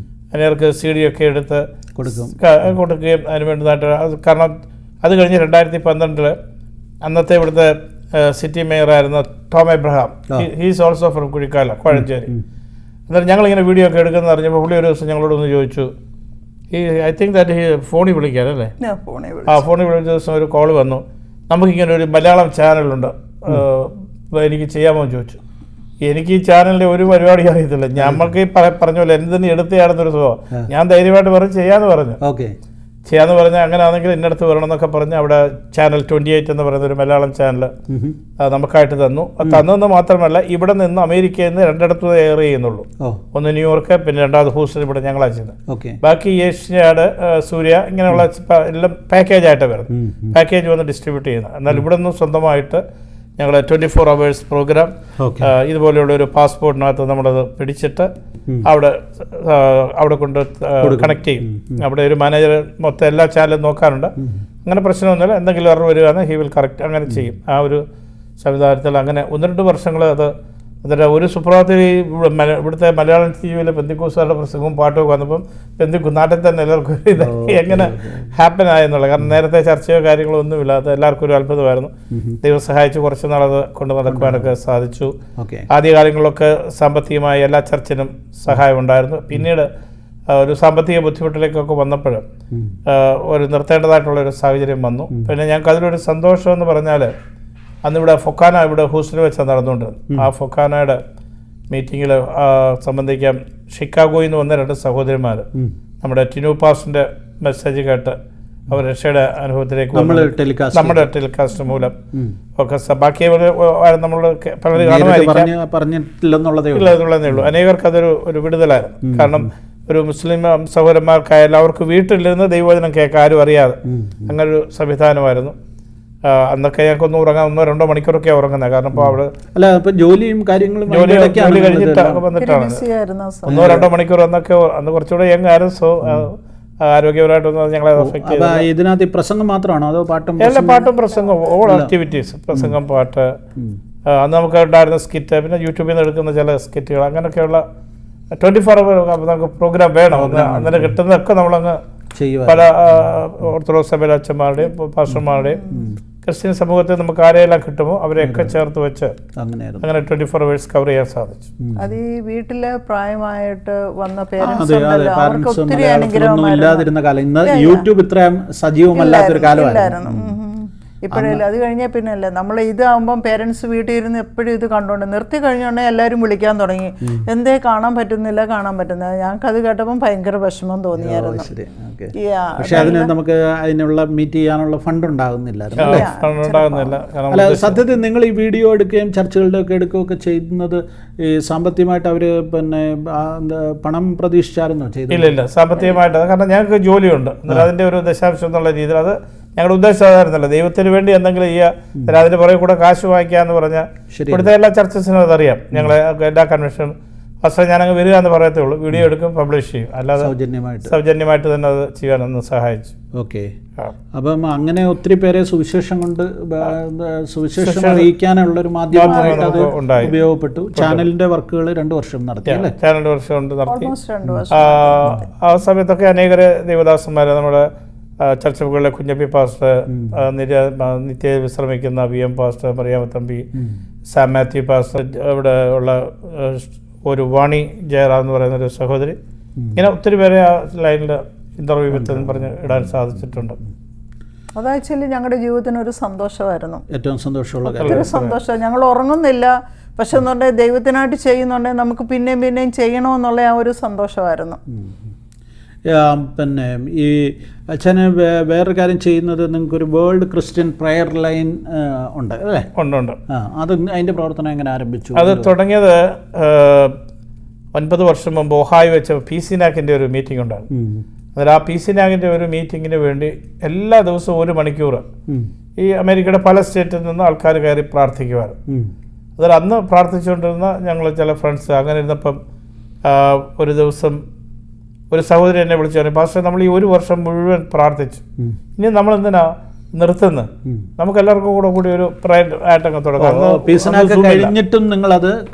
[SPEAKER 2] അതിനവർക്ക് CD ഒക്കെ എടുത്ത് കൊടുക്കുകയും അതിന് വേണ്ടതായിട്ട്. കാരണം അത് കഴിഞ്ഞ് 2012 അന്നത്തെ ഇവിടുത്തെ സിറ്റി മേയറായിരുന്ന Tom Abraham, he's also from Kuzhikkala, Kozhencherry. എന്നാലും ഞങ്ങളിങ്ങനെ വീഡിയോ ഒക്കെ എടുക്കുന്നത് അറിഞ്ഞപ്പോൾ പുള്ളി ഒരു ദിവസം ഞങ്ങളോടൊന്ന് ചോദിച്ചു, ഐ തിങ്ക് ദാറ്റ് ഫോണിൽ വിളിക്കാനല്ലേ, ഫോണിൽ വിളിച്ച ദിവസം ഒരു കോൾ വന്നു, നമുക്കിങ്ങനെ ഒരു മലയാളം ചാനലുണ്ട്, എനിക്ക് ചെയ്യാമോ എന്ന് ചോദിച്ചു. എനിക്ക് ഈ ചാനലിൻ്റെ ഒരു പരിപാടി അറിയത്തില്ല. നമ്മൾക്ക് ഈ പറഞ്ഞ പോലെ എന്തിനും എടുത്തയാണെന്നൊരു സ്വഭാവം. ഞാൻ ധൈര്യമായിട്ട് പറഞ്ഞു ചെയ്യാമെന്ന് പറഞ്ഞു. ചെയ്യാന്ന് പറഞ്ഞാൽ അങ്ങനെയാണെങ്കിൽ ഇന്നടത്ത് വരണം എന്നൊക്കെ പറഞ്ഞ് അവിടെ ചാനൽ 28 എന്ന് പറയുന്ന ഒരു മലയാളം ചാനൽ നമുക്കായിട്ട് തന്നു. തന്നെന്ന് മാത്രമല്ല ഇവിടെ നിന്ന് അമേരിക്കയിൽ നിന്ന് 2 എയർ ചെയ്യുന്നുള്ളൂ. ഒന്ന് ന്യൂയോർക്ക്, പിന്നെ 2ാമത് ഹൂസ്റ്റൺ ഇവിടെ ഞങ്ങളാ ചെയ്യുന്നത്. ബാക്കി ഏഷ്യാഡ്, സൂര്യ ഇങ്ങനെയുള്ള എല്ലാം പാക്കേജ് ആയിട്ട് വരുന്നത്. പാക്കേജ് വന്ന് ഡിസ്ട്രിബ്യൂട്ട് ചെയ്യുന്നത്. എന്നാൽ ഇവിടെ നിന്ന് സ്വന്തമായിട്ട് ഞങ്ങൾ 24 hours പ്രോഗ്രാം
[SPEAKER 1] ഓക്കെ.
[SPEAKER 2] ഇതുപോലെയുള്ള ഒരു പാസ്പോർട്ടിനകത്ത് നമ്മളത് പിടിച്ചിട്ട് അവിടെ കൊണ്ട് കണക്ട് ചെയ്യും. അവിടെ ഒരു മാനേജർ മൊത്തം എല്ലാ ചാനലും നോക്കാറുണ്ട്. അങ്ങനെ പ്രശ്നമൊന്നുമില്ല. എന്തെങ്കിലും എറർ വരികയാണെങ്കിൽ ഹി വിൽ കറക്റ്റ് അങ്ങനെ ചെയ്യും. ആ ഒരു സംവിധാനത്തിൽ അങ്ങനെ 1-2 വർഷങ്ങൾ അത് എന്നിട്ട് ഒരു സുപ്രഭാതത്തിൽ ഇവിടുത്തെ മലയാളം ടിവിയിലെ പെന്തിക്കോസുകാരുടെ പ്രസംഗവും പാട്ടുമൊക്കെ വന്നപ്പം നാട്ടിൽ തന്നെ എല്ലാവർക്കും ഇത് എങ്ങനെ ഹാപ്പൻ ആയെന്നുള്ളത്. കാരണം നേരത്തെ ചർച്ചയോ കാര്യങ്ങളോ ഒന്നുമില്ലാത്ത എല്ലാവർക്കും ഒരു അത്ഭുതമായിരുന്നു. ദൈവം സഹായിച്ച് കുറച്ച് നാളത് കൊണ്ട് നടക്കുവാനൊക്കെ സാധിച്ചു. ആദ്യകാലങ്ങളിലൊക്കെ സാമ്പത്തികമായി എല്ലാ ചർച്ചിനും സഹായം ഉണ്ടായിരുന്നു. പിന്നീട് ഒരു സാമ്പത്തിക ബുദ്ധിമുട്ടിലേക്കൊക്കെ വന്നപ്പോൾ ഒരു നിർത്തേണ്ടതായിട്ടുള്ളൊരു സാഹചര്യം വന്നു. പിന്നെ ഞങ്ങൾക്ക് അതിലൊരു സന്തോഷം എന്ന് പറഞ്ഞാൽ അന്നിവിടെ ഫൊക്കാന ഇവിടെ ഹൂസ്റ്റണിൽ വെച്ചാണ് നടന്നുകൊണ്ടിരുന്നത്. ആ ഫൊക്കാനയുടെ മീറ്റിങ്ങിൽ സംബന്ധിക്കാൻ ഷിക്കാഗോയിൽ നിന്ന് വന്ന 2 സഹോദരിമാർ നമ്മുടെ ടിനു പാസിൻ്റെ മെസ്സേജ് കേട്ട് അവർ രക്ഷയുടെ അനുഭവത്തിലേക്ക് നമ്മുടെ ടെലികാസ്റ്റ് മൂലം ഒക്കെ ബാക്കി നമ്മൾ പലരും കാണുമായിരിക്കുള്ളതേ ഉള്ളൂ. അനേകർക്ക് അതൊരു വിടുതലായിരുന്നു. കാരണം ഒരു മുസ്ലിം സഹോദരന്മാർക്കായ എല്ലാവർക്കും വീട്ടിലിരുന്ന് ദൈവവചനം കേൾക്കാൻ ആരും അറിയാതെ അങ്ങനൊരു സംവിധാനമായിരുന്നു. അന്നൊക്കെ ഞങ്ങൾക്ക് ഉറങ്ങാൻ 1-2 മണിക്കൂറൊക്കെ ഉറങ്ങുന്നത്. കാരണം ഇപ്പോൾ അവിടെ
[SPEAKER 1] ജോലിയും കാര്യങ്ങളും
[SPEAKER 2] ജോലി കഴിഞ്ഞിട്ട് വന്നിട്ടാണ് 1-2 മണിക്കൂർ അന്നൊക്കെ അന്ന് കുറച്ചുകൂടെ യങ് ആയിരുന്നു. സോ ആരോഗ്യപരമായിട്ടൊന്നും ഞങ്ങളെ അഫക്ട് ചെയ്തു.
[SPEAKER 1] ഇതിനകത്ത് പ്രസംഗം മാത്രമാണോ അതോ പാട്ടും?
[SPEAKER 2] എല്ലാ പാട്ടും പ്രസംഗം, ഓൾ ആക്ടിവിറ്റീസ്, പ്രസംഗം, പാട്ട്. അന്ന് നമുക്ക് ഉണ്ടായിരുന്ന സ്കിറ്റ്, പിന്നെ യൂട്യൂബിൽ നിന്ന് എടുക്കുന്ന ചില സ്കിറ്റുകൾ, അങ്ങനെയൊക്കെയുള്ള 24 hour നമുക്ക് പ്രോഗ്രാം വേണം. അന്നേരം കിട്ടുന്നതൊക്കെ നമ്മളങ്ങ് പല ഓർത്തഡോക്സ് സഭയിലെ അച്ഛന്മാരുടെയും പാസ്റ്റർമാരുടെയും ക്രിസ്ത്യൻ സമൂഹത്തിൽ നമുക്ക് ആരെയെല്ലാം കിട്ടുമോ അവരെയൊക്കെ ചേർത്ത് വെച്ച് അങ്ങനെ 24 hours കവർ ചെയ്യാൻ സാധിച്ചു.
[SPEAKER 3] അത് ഈ വീട്ടിലെ പ്രായമായിട്ട് വന്ന പേരൻസ് ഒത്തിരി അനുഗ്രഹമായിരുന്നു.
[SPEAKER 1] കാലം. ഇന്ന് യൂട്യൂബ് ഇത്രയും സജീവമല്ലാത്തൊരു കാലമായിരുന്നു.
[SPEAKER 3] ഇപ്പോഴല്ലേ, അത് കഴിഞ്ഞാൽ പിന്നെ അല്ലേ നമ്മൾ ഇതാകുമ്പം പേരൻസ് വീട്ടിൽ ഇരുന്ന് എപ്പോഴും ഇത് കണ്ടോണ്ട് നിർത്തി കഴിഞ്ഞുണ്ടെങ്കിൽ എല്ലാവരും വിളിക്കാൻ തുടങ്ങി, എന്തേ കാണാൻ പറ്റുന്നില്ല. ഞങ്ങൾക്ക് അത് കേട്ടപ്പം ഭയങ്കര വിഷമം തോന്നിയായിരുന്നു.
[SPEAKER 1] പക്ഷെ അതിന് നമുക്ക് അതിനുള്ള മീറ്റ് ചെയ്യാനുള്ള ഫണ്ട് ഉണ്ടാകുന്നില്ല. അല്ല, സത്യത്തിൽ നിങ്ങൾ ഈ വീഡിയോ എടുക്കുകയും ചർച്ചകളുടെ ഒക്കെ എടുക്കുകയൊക്കെ ചെയ്യുന്നത് ഈ സാമ്പത്തികമായിട്ട് അവർ പിന്നെ പണം പ്രതീക്ഷിച്ചായിരുന്നോ ചെയ്തത്?
[SPEAKER 2] ഇല്ല, സാമ്പത്തികമായിട്ട്. കാരണം ഞങ്ങൾക്ക് ജോലിയുണ്ട്. അതിൻ്റെ ഒരു ദശാംശം എന്നുള്ള രീതിയിൽ അത് ഞങ്ങളുടെ ഉദ്ദേശമായിരുന്നല്ലോ. ദൈവത്തിന് വേണ്ടി എന്തെങ്കിലും ചെയ്യുക, അതിന് പുറകെ കൂടെ കാശ് വാങ്ങിക്കാന്ന് പറഞ്ഞാൽ ഇവിടുത്തെ എല്ലാ ചർച്ചസിനും അതറിയാം. ഞങ്ങളെ എല്ലാ കൺവെൻഷൻ ഫസ്റ്റ് ഞാനങ്ങ് വരിക എന്ന് പറയത്തേ ഉള്ളൂ. വീഡിയോ എടുക്കും, പബ്ലിഷ് ചെയ്യും. അല്ലാതെ സൗജന്യമായിട്ട് തന്നെ അത് ചെയ്യാനൊന്ന് സഹായിച്ചു.
[SPEAKER 1] ഓക്കെ. അപ്പം അങ്ങനെ ഒത്തിരി പേരെ സുവിശേഷം അറിയിക്കാനുള്ള ഒരു മാധ്യമമായിട്ട് അത് ഉപയോഗപ്പെട്ടു. ചാനലിന്റെ വർക്കുകൾ 2 വർഷം നടത്തി അല്ലേ?
[SPEAKER 2] ചാനലിന്റെ വർഷം കൊണ്ട് നടത്തി. ആ സമയത്തൊക്കെ അനേകരെ ദേവദാസന്മാരെ നമ്മുടെ ചർച്ചകളിലെ കുഞ്ഞപ്പി പാസ്റ്റർ, നിത്യ വിശ്രമിക്കുന്ന VM pastor, Mariamma Thampi, Sam Mathew pastor, ഇവിടെ ഉള്ള ഒരു വാണി ജയറാം എന്ന് പറയുന്ന ഒരു സഹോദരി, ഇങ്ങനെ ഒത്തിരി പേരെ ആ ലൈനിൽ ഇന്റർവ്യൂ വിത്തെന്ന് പറഞ്ഞ് ഇടാൻ സാധിച്ചിട്ടുണ്ട്.
[SPEAKER 3] അത് ആക്ച്വലി ഞങ്ങളുടെ ജീവിതത്തിന് ഒരു സന്തോഷമായിരുന്നു.
[SPEAKER 1] ഏറ്റവും സന്തോഷമുള്ള
[SPEAKER 3] ഒത്തിരി സന്തോഷം. ഞങ്ങൾ ഉറങ്ങുന്നില്ല, പക്ഷെ എന്നുണ്ടെങ്കിൽ ദൈവത്തിനായിട്ട് ചെയ്യുന്നുണ്ടെങ്കിൽ നമുക്ക് പിന്നെയും ചെയ്യണമെന്നുള്ള ആ ഒരു സന്തോഷമായിരുന്നു.
[SPEAKER 1] പിന്നെ ഈ അച്ഛന് വേറൊരു കാര്യം ചെയ്യുന്നത്, നിങ്ങൾക്കൊരു വേൾഡ് ക്രിസ്ത്യൻ പ്രെയർ ലൈൻ ഉണ്ട് അല്ലേ?
[SPEAKER 2] ഉണ്ട്.
[SPEAKER 1] അത് അതിൻ്റെ പ്രവർത്തനം എങ്ങനെ ആരംഭിച്ചു?
[SPEAKER 2] അത് തുടങ്ങിയത് 9 വർഷം മുമ്പ് ഒഹായോ വെച്ച PCNAC-ന്റെ ഒരു മീറ്റിംഗ് ഉണ്ടായിരുന്നു. അന്നേരം ആ PCNAC-ന്റെ ഒരു മീറ്റിങ്ങിന് വേണ്ടി എല്ലാ ദിവസവും 1 മണിക്കൂർ ഈ അമേരിക്കയുടെ പല സ്റ്റേറ്റിൽ നിന്ന് ആൾക്കാർ കയറി പ്രാർത്ഥിക്കുമായിരുന്നു. അന്നേരം അന്ന് പ്രാർത്ഥിച്ചുകൊണ്ടിരുന്ന ഞങ്ങൾ ചില ഫ്രണ്ട്സ് അങ്ങനെ ഇരുന്നപ്പം ഒരു ദിവസം ഒരു സഹോദരി എന്നെ വിളിച്ചു പറഞ്ഞു, പാസ്റ്റർ നമ്മൾ ഈ 1 വർഷം മുഴുവൻ പ്രാർത്ഥിച്ചു, ഇനി നമ്മൾ എന്തിനാ നിർത്തുന്നത്? നമുക്ക് എല്ലാവർക്കും കൂടി ഒരു പ്രയർ ആയിട്ടങ്ങ് തുടങ്ങാം.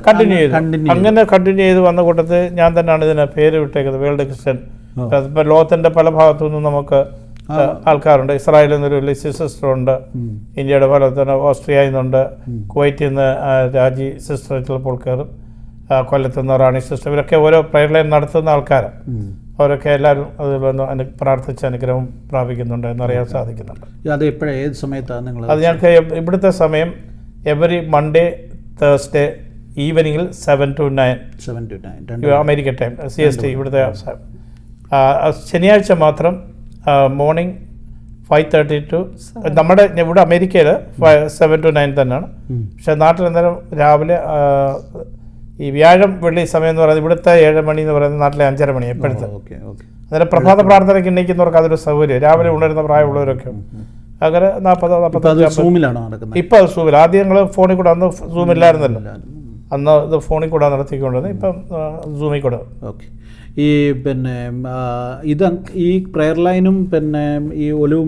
[SPEAKER 2] കണ്ടിന്യൂ ചെയ്തു. അങ്ങനെ കണ്ടിന്യൂ ചെയ്ത് വന്ന കൂട്ടത്തിൽ ഞാൻ തന്നെയാണ് ഇതിന് പേര് വിട്ടേക്കുന്നത്, വേൾഡ് ക്രിസ്ത്യൻ. ഇപ്പം ലോകത്തിന്റെ പല ഭാഗത്തു നിന്നും നമുക്ക് ആൾക്കാരുണ്ട്. ഇസ്രായേലിൽ നിന്നൊരു ലിസി സിസ്റ്റർ ഉണ്ട്, ഇന്ത്യയുടെ പല തന്നെ ഓസ്ട്രിയയിൽ നിന്നുണ്ട്, കുവൈറ്റിൽ നിന്ന് രാജി സിസ്റ്റർ ചിലപ്പോൾ കയറും, കൊല്ലത്തുനിന്ന് റാണി സിസ്റ്റർ, ഇവരൊക്കെ ഓരോ പ്രയർ ലൈൻ നടത്തുന്ന ആൾക്കാരാണ്. അവരൊക്കെ എല്ലാവരും അതിൽ വന്ന് പ്രാർത്ഥിച്ച് അനുഗ്രഹം പ്രാപിക്കുന്നുണ്ട് എന്നറിയാൻ സാധിക്കുന്നുണ്ട്.
[SPEAKER 1] അത് എപ്പോഴും ഏത് സമയത്താണ് നിങ്ങൾ?
[SPEAKER 2] അത് ഞങ്ങൾക്ക് ഇവിടുത്തെ സമയം എവറി മൺഡേ തേഴ്സ്ഡേ ഈവനിങ്ങിൽ 7 to 9 അമേരിക്കൻ ടൈം, CST ഇവിടുത്തെ. ശനിയാഴ്ച മാത്രം മോർണിംഗ് 5:30 to നമ്മുടെ ഇവിടെ അമേരിക്കയിൽ 7 to 9 തന്നെയാണ്. പക്ഷെ നാട്ടിൽ അന്നേരം രാവിലെ ഈ വ്യാഴം വെള്ളി സമയം എന്ന് പറയുന്നത് ഇവിടുത്തെ 7 മണി എന്ന് പറയുന്നത് നാട്ടിലെ 5:30 മണി എപ്പോഴത്തെ. അന്നേരം പ്രഭാത പ്രാർത്ഥനയ്ക്ക് എണ്ണിക്കുന്നവർക്ക് അതൊരു സൗകര്യം. രാവിലെ ഉണരുന്ന പ്രായമുള്ളവരൊക്കെ അങ്ങനെ 40-45
[SPEAKER 1] സൂമിലാണോ നടക്കുന്നത്?
[SPEAKER 2] ഇപ്പം അത് സൂമിൽ. ആദ്യം ഞങ്ങൾ ഫോണിൽ കൂടെ, അന്ന് സൂമില്ലായിരുന്നല്ലോ, അന്ന് ഇത് ഫോണിൽ കൂടെ നടത്തിക്കൊണ്ടിരുന്നത്, ഇപ്പം സൂമിൽ കൂടെ.
[SPEAKER 1] ഓക്കെ. ഈ പിന്നെ ഇത് ഈ പ്രെയർ ലൈനും പിന്നെ ഈ ഒലിവ്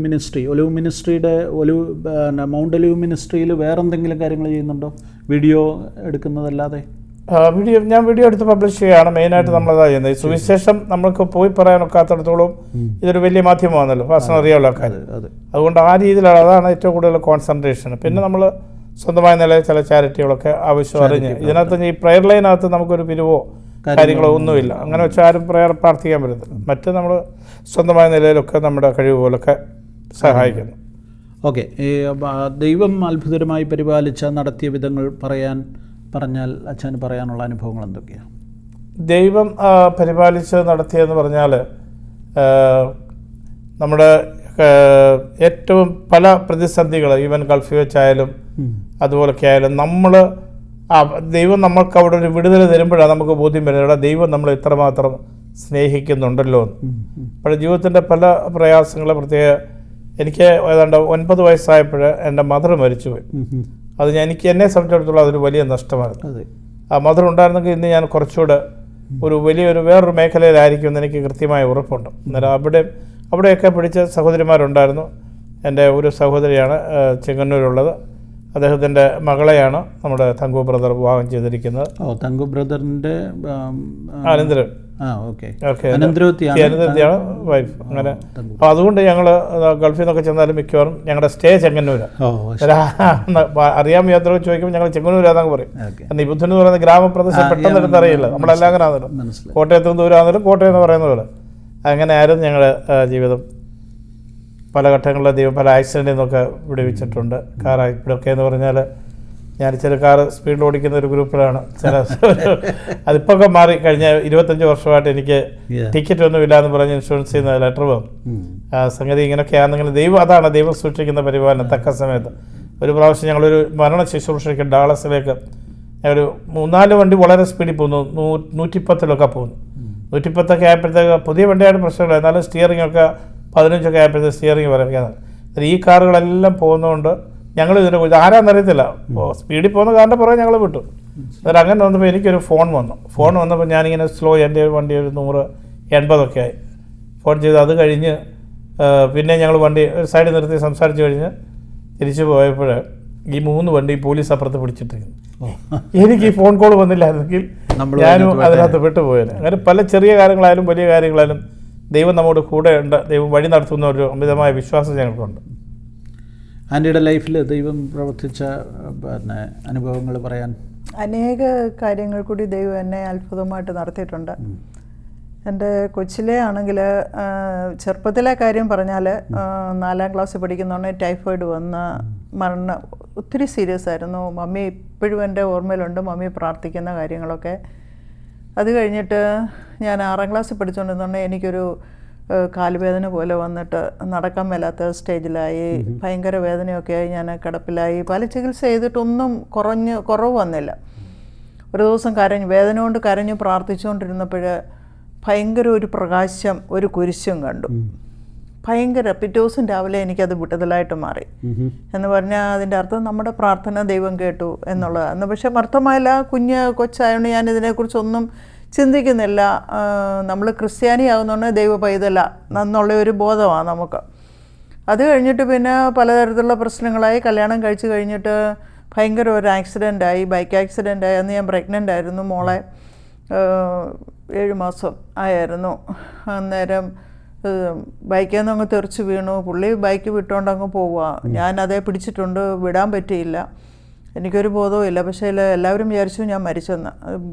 [SPEAKER 1] മിനിസ്ട്രിയുടെ മൗണ്ട് ഒലിവ് മിനിസ്ട്രിയിൽ വേറെ എന്തെങ്കിലും കാര്യങ്ങൾ ചെയ്യുന്നുണ്ടോ, വീഡിയോ എടുക്കുന്നതല്ലാതെ?
[SPEAKER 2] ഞാൻ വീഡിയോ എടുത്ത് പബ്ലിഷ് ചെയ്യുകയാണ് മെയിനായിട്ട് നമ്മളതാ ചെയ്യുന്നത്. ഈ സുവിശേഷം നമ്മൾക്ക് പോയി പറയാനൊക്കാത്തടത്തോളം ഇതൊരു വലിയ മാധ്യമമാണല്ലോ, ഫാഷൻ അറിയാമല്ലോ കാര്യം. അതുകൊണ്ട് ആ രീതിയിലാണ്, അതാണ് ഏറ്റവും കൂടുതൽ കോൺസെൻട്രേഷൻ. പിന്നെ നമ്മൾ സ്വന്തമായ നിലയിൽ ചില ചാരിറ്റികളൊക്കെ ആവശ്യം അറിഞ്ഞ്, ഇതിനകത്ത് ഈ പ്രെയർ ലൈനകത്ത് നമുക്കൊരു പിരിവോ കാര്യങ്ങളോ ഒന്നുമില്ല. അങ്ങനെ വെച്ചാൽ ആരും പ്രാർത്ഥിക്കാൻ പറ്റത്തില്ല. മറ്റ് നമ്മൾ സ്വന്തമായ നിലയിലൊക്കെ നമ്മുടെ കഴിവ് പോലൊക്കെ സഹായിക്കുന്നു.
[SPEAKER 1] ഓക്കെ. ഈ ദൈവം അത്ഭുതകരമായി പരിപാലിച്ച നടത്തിയ വിധങ്ങൾ പറഞ്ഞാൽ അച്ഛന് പറയാനുള്ള അനുഭവങ്ങൾ എന്തൊക്കെയാണ്?
[SPEAKER 2] ദൈവം പരിപാലിച്ച് നടത്തിയെന്ന് പറഞ്ഞാൽ നമ്മുടെ ഏറ്റവും പല പ്രതിസന്ധികൾ, ഈവൻ ഗൾഫിൽ വെച്ചായാലും അതുപോലൊക്കെ ആയാലും, ദൈവം നമ്മൾക്ക് അവിടെ ഒരു വിടുതൽ തരുമ്പോഴാണ് നമുക്ക് ബോധ്യം വരുന്നത്, ഇവിടെ ദൈവം നമ്മൾ ഇത്രമാത്രം സ്നേഹിക്കുന്നുണ്ടല്ലോ എന്ന്. അപ്പോൾ ജീവിതത്തിൻ്റെ പല പ്രയാസങ്ങൾ, പ്രത്യേക എനിക്ക് ഏതാണ്ട് 9 വയസ്സായപ്പോൾ എൻ്റെ മദർ മരിച്ചുപോയി. അത് എന്നെ സംബന്ധിച്ചിടത്തോളം അതൊരു വലിയ നഷ്ടമായിരുന്നു. ആ മദർ ഉണ്ടായിരുന്നെങ്കിൽ ഇന്ന് ഞാൻ കുറച്ചുകൂടെ വേറൊരു മേഖലയിലായിരിക്കുമെന്ന് എനിക്ക് കൃത്യമായ ഉറപ്പുണ്ട്. അന്നേരം അവിടെയൊക്കെ പിടിച്ച സഹോദരിമാരുണ്ടായിരുന്നു. എൻ്റെ ഒരു സഹോദരിയാണ് ചെങ്ങന്നൂരുള്ളത്, അദ്ദേഹത്തിൻ്റെ മകളെയാണ് നമ്മുടെ തങ്കു ബ്രദർ വിവാഹം ചെയ്തിരിക്കുന്നത്.
[SPEAKER 1] തങ്കു ബ്രദറിൻ്റെ
[SPEAKER 2] അനന്തരം അനന്തരത്തിയാണ് വൈഫ്. അങ്ങനെ അതുകൊണ്ട് ഞങ്ങൾ ഗൾഫിൽ നിന്നൊക്കെ ചെന്നാലും മിക്കവാറും ഞങ്ങളുടെ സ്റ്റേ ചെങ്ങന്നൂരാണ്. അറിയാൻ യാത്ര ചോദിക്കുമ്പോൾ ഞങ്ങൾ ചെങ്ങന്നൂരാന്നൊക്കെ പറയും. കാരണം ഈ ബുദ്ധൻ എന്ന് പറയുന്ന ഗ്രാമപ്രദേശം പെട്ടെന്ന് എടുത്തറിയില്ല, നമ്മളെല്ലാം അങ്ങനെ ആണല്ലോ, കോട്ടയത്തും ദൂരാണെങ്കിലും കോട്ടയം എന്ന് പറയുന്ന പോലെ. അങ്ങനെ ആയിരുന്നു ഞങ്ങളുടെ ജീവിതം. പല ഘട്ടങ്ങളിലും ദൈവം പല ആക്സിഡൻറ്റിൽ നിന്നൊക്കെ വിടുവിച്ചിട്ടുണ്ട്. ഇവിടെയൊക്കെ എന്ന് പറഞ്ഞാൽ ഞാൻ ചില കാറ് സ്പീഡിൽ ഓടിക്കുന്ന ഒരു ഗ്രൂപ്പിലാണ്. അതിപ്പൊക്കെ മാറി. കഴിഞ്ഞ 25 വർഷമായിട്ട് എനിക്ക് ടിക്കറ്റ് ഒന്നും ഇല്ല എന്ന് പറഞ്ഞ് ഇൻഷുറൻസ് ചെയ്യുന്ന ലെറ്റർ വന്നു. സംഗതി ഇങ്ങനെയൊക്കെയാണെങ്കിലും ദൈവം സൂക്ഷിക്കുന്ന പരിപാലനം തക്ക സമയത്ത്. ഒരു പ്രാവശ്യം ഞങ്ങളൊരു മരണ ശുശ്രൂഷയ്ക്ക് ഡാളസിലേക്ക് ഒരു 3-4 വണ്ടി വളരെ സ്പീഡിൽ പോകുന്നു, 110 പോകുന്നു. 110 ആയപ്പോഴത്തേക്ക് പുതിയ വണ്ടിയായിട്ട് പ്രശ്നമില്ല, എന്നാലും സ്റ്റിയറിംഗ് ഒക്കെ 15 ആയപ്പോഴത്തേക്ക് സ്റ്റിയറിംഗ് വരയ്ക്കാതെ. ഈ കാറുകളെല്ലാം പോകുന്നതുകൊണ്ട് ഞങ്ങൾ ഇതിനെ കുറിച്ച് ആരാന്നറിയത്തില്ല, സ്പീഡിൽ പോകുന്ന കാറിൻ്റെ പുറകെ ഞങ്ങൾ വിട്ടു. അന്നേരം അങ്ങനെ വന്നപ്പോൾ എനിക്കൊരു ഫോൺ വന്നപ്പോൾ ഞാനിങ്ങനെ സ്ലോ, എൻ്റെ വണ്ടി ഒരു 180 ആയി. ഫോൺ ചെയ്ത് അത് കഴിഞ്ഞ് പിന്നെ ഞങ്ങൾ വണ്ടി ഒരു സൈഡിൽ നിർത്തി സംസാരിച്ച് കഴിഞ്ഞ് തിരിച്ചു പോയപ്പോൾ ഈ 3 വണ്ടി പോലീസ് അപ്പുറത്ത് പിടിച്ചിട്ടിരിക്കുന്നു. എനിക്ക് ഈ ഫോൺ കോൾ വന്നില്ലായിരുന്നെങ്കിൽ ഞാനും അതിനകത്ത് പെട്ടുപോയത്. അങ്ങനെ പല ചെറിയ കാര്യങ്ങളായാലും വലിയ കാര്യങ്ങളായാലും ദൈവം നമ്മുടെ കൂടെ ഉണ്ട്, ദൈവം വഴി നടത്തുന്ന ഒരു അമിതമായ വിശ്വാസം ഞങ്ങൾക്കുണ്ട്.
[SPEAKER 1] ആൻറ്റിയുടെ ലൈഫിൽ ദൈവം പ്രവർത്തിച്ച അനുഭവങ്ങൾ പറയാൻ?
[SPEAKER 3] അനേക കാര്യങ്ങൾ കൂടി ദൈവം എന്നെ അത്ഭുതമായിട്ട് നടത്തിയിട്ടുണ്ട്. എൻ്റെ കൊച്ചിലെ ആണെങ്കിൽ ചെറുപ്പത്തിലെ കാര്യം പറഞ്ഞാൽ 4ാം ക്ലാസ്സിൽ പഠിക്കുന്നോണ്ട് ടൈഫോയിഡ് വന്ന മരണം ഒത്തിരി സീരിയസ് ആയിരുന്നു. മമ്മി ഇപ്പോഴും എൻ്റെ ഓർമ്മയിലുണ്ട്, മമ്മി പ്രാർത്ഥിക്കുന്ന കാര്യങ്ങളൊക്കെ. അത് കഴിഞ്ഞിട്ട് ഞാൻ 6ാം ക്ലാസ്സിൽ പഠിച്ചുകൊണ്ടിരുന്നോണ്ട് എനിക്കൊരു കാലുവേദന പോലെ വന്നിട്ട് നടക്കാൻ മേലാത്ത സ്റ്റേജിലായി, ഭയങ്കര വേദനയൊക്കെ ആയി, ഞാൻ കിടപ്പിലായി. പല ചികിത്സ ചെയ്തിട്ടൊന്നും കുറവ് വന്നില്ല. ഒരു ദിവസം വേദന കൊണ്ട് കരഞ്ഞ് പ്രാർത്ഥിച്ചുകൊണ്ടിരുന്നപ്പോൾ ഭയങ്കര ഒരു പ്രകാശം, ഒരു കുരിശും കണ്ടു. ഭയങ്കര. പിറ്റേ ദിവസം രാവിലെ എനിക്കത് വിടുതലായിട്ട് മാറി. എന്ന് പറഞ്ഞാൽ അതിൻ്റെ അർത്ഥം നമ്മുടെ പ്രാർത്ഥന ദൈവം കേട്ടു എന്നുള്ളതാണ്. പക്ഷെ അർത്ഥമായില്ല, കൊച്ചായതുകൊണ്ട് ഞാൻ ഇതിനെക്കുറിച്ചൊന്നും ചിന്തിക്കുന്നില്ല. നമ്മൾ ക്രിസ്ത്യാനിയാകുന്നതുകൊണ്ട് ദൈവ പൈതല എന്നുള്ള ഒരു ബോധമാണ് നമുക്ക്. അത് കഴിഞ്ഞിട്ട് പിന്നെ പലതരത്തിലുള്ള പ്രശ്നങ്ങളായി. കല്യാണം കഴിച്ച് കഴിഞ്ഞിട്ട് ഭയങ്കര ഒരു ആക്സിഡൻ്റായി, ബൈക്ക് ആക്സിഡൻ്റായി. അന്ന് ഞാൻ പ്രഗ്നൻ്റ് ആയിരുന്നു, മോളെ 7 മാസം ആയിരുന്നു. അന്നേരം ബൈക്കിൽ നിന്ന് അങ്ങ് തെറിച്ച് വീണു. പുള്ളി ബൈക്ക് വിട്ടുകൊണ്ട് അങ്ങ് പോവുക, ഞാനതേ പിടിച്ചിട്ടുണ്ട്, വിടാൻ പറ്റിയില്ല. എനിക്കൊരു ബോധവും ഇല്ല. പക്ഷേ എല്ലാവരും വിചാരിച്ചു ഞാൻ മരിച്ചെന്ന്.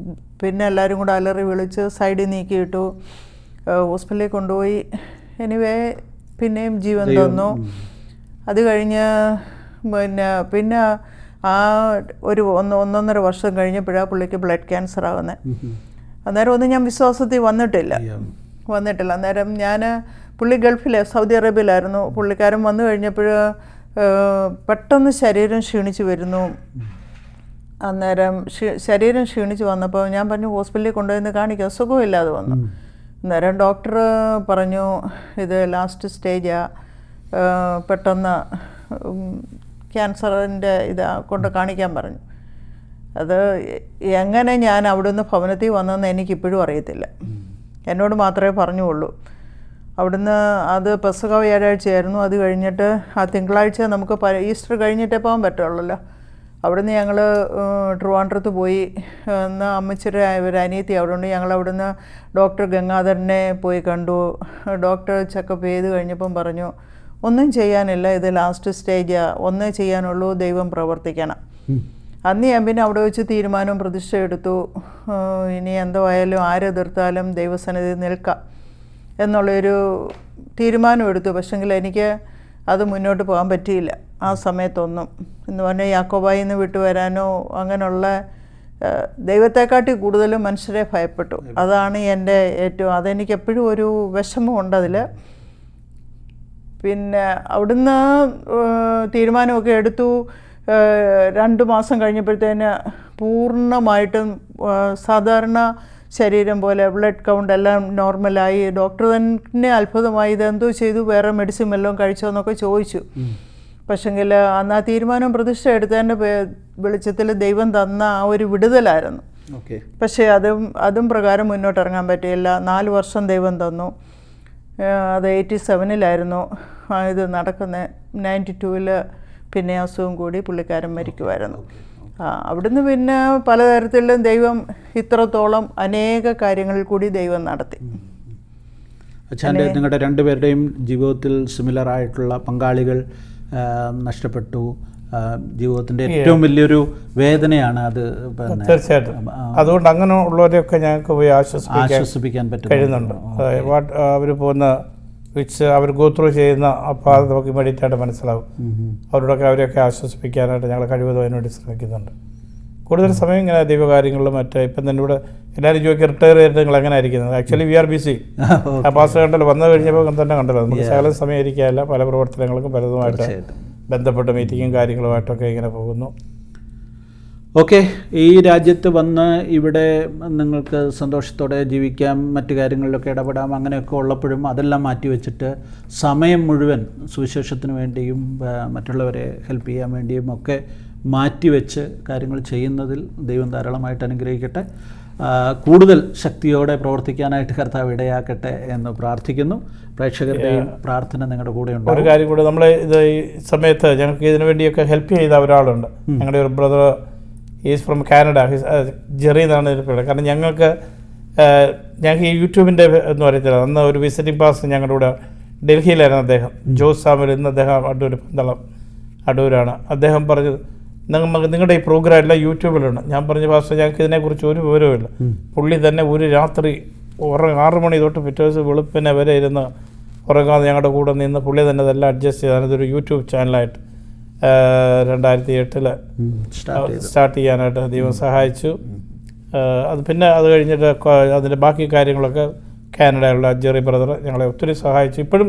[SPEAKER 3] പിന്നെ എല്ലാവരും കൂടെ അലറി വിളിച്ച് സൈഡിൽ നീക്കിയിട്ടു, ഹോസ്പിറ്റലിൽ കൊണ്ടുപോയി. എനിവേ പിന്നെയും ജീവൻ തന്നു. അത് കഴിഞ്ഞ് പിന്നെ ആ ഒരു 1.5 വർഷം കഴിഞ്ഞപ്പോഴാണ് പുള്ളിക്ക് ബ്ലഡ് ക്യാൻസർ ആകുന്നത്. അന്നേരം ഒന്നും ഞാൻ വിശ്വാസത്തിൽ വന്നിട്ടില്ല. അന്നേരം പുള്ളി ഗൾഫിൽ സൗദി അറേബ്യയിലായിരുന്നു. പുള്ളിക്കാരൻ വന്നു കഴിഞ്ഞപ്പോൾ പെട്ടെന്ന് ശരീരം ക്ഷീണിച്ച് വരുന്നു. അന്നേരം ശരീരം ക്ഷീണിച്ച് വന്നപ്പോൾ ഞാൻ പറഞ്ഞു ഹോസ്പിറ്റലിൽ കൊണ്ടുപോയി കാണിക്കാം, സുഖമില്ലാതെ വന്നു. അന്നേരം ഡോക്ടർ പറഞ്ഞു ഇത് ലാസ്റ്റ് സ്റ്റേജാണ്, പെട്ടെന്ന് ക്യാൻസറിൻ്റെ ഇത് കൊണ്ട് കാണിക്കാൻ പറഞ്ഞു. അത് എങ്ങനെ ഞാൻ അവിടുന്ന് ഭവനത്തിൽ വന്നതെന്ന് എനിക്കിപ്പോഴും അറിയത്തില്ല. എന്നോട് മാത്രമേ പറഞ്ഞുള്ളൂ. അവിടുന്ന് അത് പെസഹ വ്യാഴാഴ്ചയായിരുന്നു. അത് കഴിഞ്ഞിട്ട് ആ തിങ്കളാഴ്ച നമുക്ക് ഈസ്റ്റർ കഴിഞ്ഞിട്ടേ പോകാൻ പറ്റുള്ളല്ലോ. അവിടുന്ന് ഞങ്ങൾ ട്രിവാൻഡ്രത്ത് പോയി. അന്ന് അമ്മച്ചിയുടെ ഒരു അനിയത്തി അവിടെ ഉണ്ട്. ഞങ്ങൾ അവിടുന്ന് ഡോക്ടർ ഗംഗാധരനെ പോയി കണ്ടു. ഡോക്ടർ ചെക്കപ്പ് ചെയ്ത് കഴിഞ്ഞപ്പം പറഞ്ഞു, ഒന്നും ചെയ്യാനില്ല, ഇത് ലാസ്റ്റ് സ്റ്റേജാണ്, ഒന്നേ ചെയ്യാനുള്ളൂ, ദൈവം പ്രവർത്തിക്കണം. അന്ന് ഞാൻ പിന്നെ അവിടെ വെച്ച് തീരുമാനവും പ്രതിഷ്ഠ എടുത്തു. ഇനി എന്തോ ആയാലും ആരെതിർത്താലും ദൈവസന്നിധി നിൽക്കാം എന്നുള്ളൊരു തീരുമാനം എടുത്തു. പക്ഷെങ്കിൽ എനിക്ക് അത് മുന്നോട്ട് പോകാൻ പറ്റിയില്ല ആ സമയത്തൊന്നും. എന്ന് പറഞ്ഞാൽ യാക്കോബായിൽ നിന്ന് വിട്ടുവരാനോ അങ്ങനെയുള്ള ദൈവത്തെക്കാട്ടി കൂടുതലും മനുഷ്യരെ ഭയപ്പെട്ടു. അതാണ് എൻ്റെ ഏറ്റവും, അതെനിക്ക് എപ്പോഴും ഒരു വിഷമമുണ്ട് അതിൽ. പിന്നെ അവിടുന്ന് തീരുമാനമൊക്കെ എടുത്തു. 2 മാസം കഴിഞ്ഞപ്പോഴത്തേന് പൂർണ്ണമായിട്ടും സാധാരണ ശരീരം പോലെ ബ്ലഡ് കൗണ്ട് എല്ലാം നോർമലായി. ഡോക്ടർ തന്നെ അത്ഭുതമായി, ഇതെന്തോ ചെയ്തു, വേറെ മെഡിസിൻ വല്ലതും കഴിച്ചോ എന്നൊക്കെ ചോദിച്ചു. പക്ഷെങ്കിൽ അന്ന് ആ തീരുമാനം പ്രതിഷ്ഠ എടുത്തതിൻ്റെ വെളിച്ചത്തിൽ ദൈവം തന്ന ആ ഒരു വിടുതലായിരുന്നു. പക്ഷേ അതും പ്രകാരം മുന്നോട്ടിറങ്ങാൻ പറ്റിയില്ല. 4 വർഷം ദൈവം തന്നു. അത് 87-ലായിരുന്നു ഇത് നടക്കുന്നത്. 92-ൽ പിന്നെ അസുഖം കൂടി പുള്ളിക്കാരൻ മരിക്കുമായിരുന്നു. അവിടുന്ന് പിന്നെ പലതരത്തിലും ദൈവം ഇത്രത്തോളം അനേക കാര്യങ്ങളിൽ കൂടി ദൈവം നടത്തി.
[SPEAKER 1] അച്ഛൻ്റെ നിങ്ങളുടെ രണ്ടുപേരുടെയും ജീവിതത്തിൽ സിമിലർ ആയിട്ടുള്ള പങ്കാളികൾ നഷ്ടപ്പെട്ടു. ജീവിതത്തിൻ്റെ ഏറ്റവും വലിയൊരു വേദനയാണ് അത്.
[SPEAKER 2] തീർച്ചയായിട്ടും അതുകൊണ്ട് അങ്ങനെ ഉള്ളവരെയൊക്കെ ഞങ്ങൾക്ക് പോയി
[SPEAKER 1] ആശ്വസിപ്പിക്കാൻ
[SPEAKER 2] കഴിയുന്നുണ്ട്. അവർ പോകുന്ന അവർ ഗോ ത്രൂ ചെയ്യുന്ന അപ്പോൾ അത് നമുക്ക് ഇമ്മീഡിയറ്റായിട്ട് മനസ്സിലാവും. അവരെയൊക്കെ ആശ്വസിപ്പിക്കാനായിട്ട് ഞങ്ങൾ കഴിവതും അതിനുവേണ്ടി ശ്രമിക്കുന്നുണ്ട്. കൂടുതൽ സമയം ഇങ്ങനെ ദൈവകാര്യങ്ങളിലും ഇപ്പം തന്നെ ഇവിടെ എല്ലാവരും ചോദിക്കുക റിട്ടയർ ചെയ്തിട്ട് നിങ്ങൾ എങ്ങനെ ആയിരിക്കുന്നത്. Actually we R BC. ആ പാസ് കണ്ടല്ലോ, വന്നു കഴിഞ്ഞപ്പോൾ തന്നെ കണ്ടല്ലോ, നമുക്ക് ശകലം സമയം ഇരിക്കാനില്ല. പല പ്രവർത്തനങ്ങൾക്കും പലതുമായിട്ട് ബന്ധപ്പെട്ട മീറ്റിങ്ങും കാര്യങ്ങളുമായിട്ടൊക്കെ ഇങ്ങനെ പോകുന്നു.
[SPEAKER 1] ഓക്കെ, ഈ രാജ്യത്ത് വന്ന് ഇവിടെ നിങ്ങൾക്ക് സന്തോഷത്തോടെ ജീവിക്കാം, മറ്റു കാര്യങ്ങളിലൊക്കെ ഇടപെടാം, അങ്ങനെയൊക്കെ ഉള്ളപ്പോഴും അതെല്ലാം മാറ്റിവെച്ചിട്ട് സമയം മുഴുവൻ സുവിശേഷത്തിന് വേണ്ടിയും മറ്റുള്ളവരെ ഹെൽപ്പ് ചെയ്യാൻ വേണ്ടിയും ഒക്കെ മാറ്റിവെച്ച് കാര്യങ്ങൾ ചെയ്യുന്നതിൽ ദൈവം ധാരാളമായിട്ട് അനുഗ്രഹിക്കട്ടെ. കൂടുതൽ ശക്തിയോടെ പ്രവർത്തിക്കാനായിട്ട് കർത്താവ് ഇടയാക്കട്ടെ എന്ന് പ്രാർത്ഥിക്കുന്നു. പ്രേക്ഷകരുടെയും പ്രാർത്ഥന നിങ്ങളുടെ കൂടെ ഉണ്ട്.
[SPEAKER 2] ഒരു കാര്യം കൂടെ, നമ്മൾ ഇത് ഈ സമയത്ത് ഞങ്ങൾക്ക് ഇതിനു വേണ്ടിയൊക്കെ ഹെൽപ്പ് ചെയ്ത ഒരാളുണ്ട്. ഞങ്ങളുടെ ഒരു brother is from Canada, Jerry എന്നാണ് ഇതിൽ പേര്. കാരണം ഞങ്ങൾക്ക് ഈ യൂട്യൂബിൻ്റെ എന്ന് പറയത്തില്ല, അന്ന് ഒരു വിസിറ്റിംഗ് പാസ് ഞങ്ങളുടെ കൂടെ ഡൽഹിയിലായിരുന്നു അദ്ദേഹം, ജോസ് സാമുൽ. ഇന്ന് അദ്ദേഹം അടൂർ, പന്തളം അടൂരാണ്. അദ്ദേഹം പറഞ്ഞത്, നിങ്ങളുടെ ഈ പ്രോഗ്രാം എല്ലാം യൂട്യൂബിലുണ്ട്. ഞാൻ പറഞ്ഞു, പാസ്റ്റർ ഞങ്ങൾക്ക് ഇതിനെക്കുറിച്ച് ഒരു വിവരവുമില്ല. പുള്ളി തന്നെ ഒരു രാത്രി 6 മണി തൊട്ട് പിറ്റേ ദിവസം വെളുപ്പിനെ വരെ ഇരുന്ന് ഉറങ്ങാതെ ഞങ്ങളുടെ കൂടെ നിന്ന് പുള്ളി തന്നെ ഇതെല്ലാം അഡ്ജസ്റ്റ് ചെയ്ത് അതൊരു യൂട്യൂബ് ചാനലായിട്ട് 2008 സ്റ്റാർട്ട് ചെയ്യാനായിട്ട് ദൈവം സഹായിച്ചു. അത് കഴിഞ്ഞിട്ട് അതിൻ്റെ ബാക്കി കാര്യങ്ങളൊക്കെ കാനഡയിലുള്ള ജെറി ബ്രദർ ഞങ്ങളെ ഒത്തിരി സഹായിച്ചു. ഇപ്പോഴും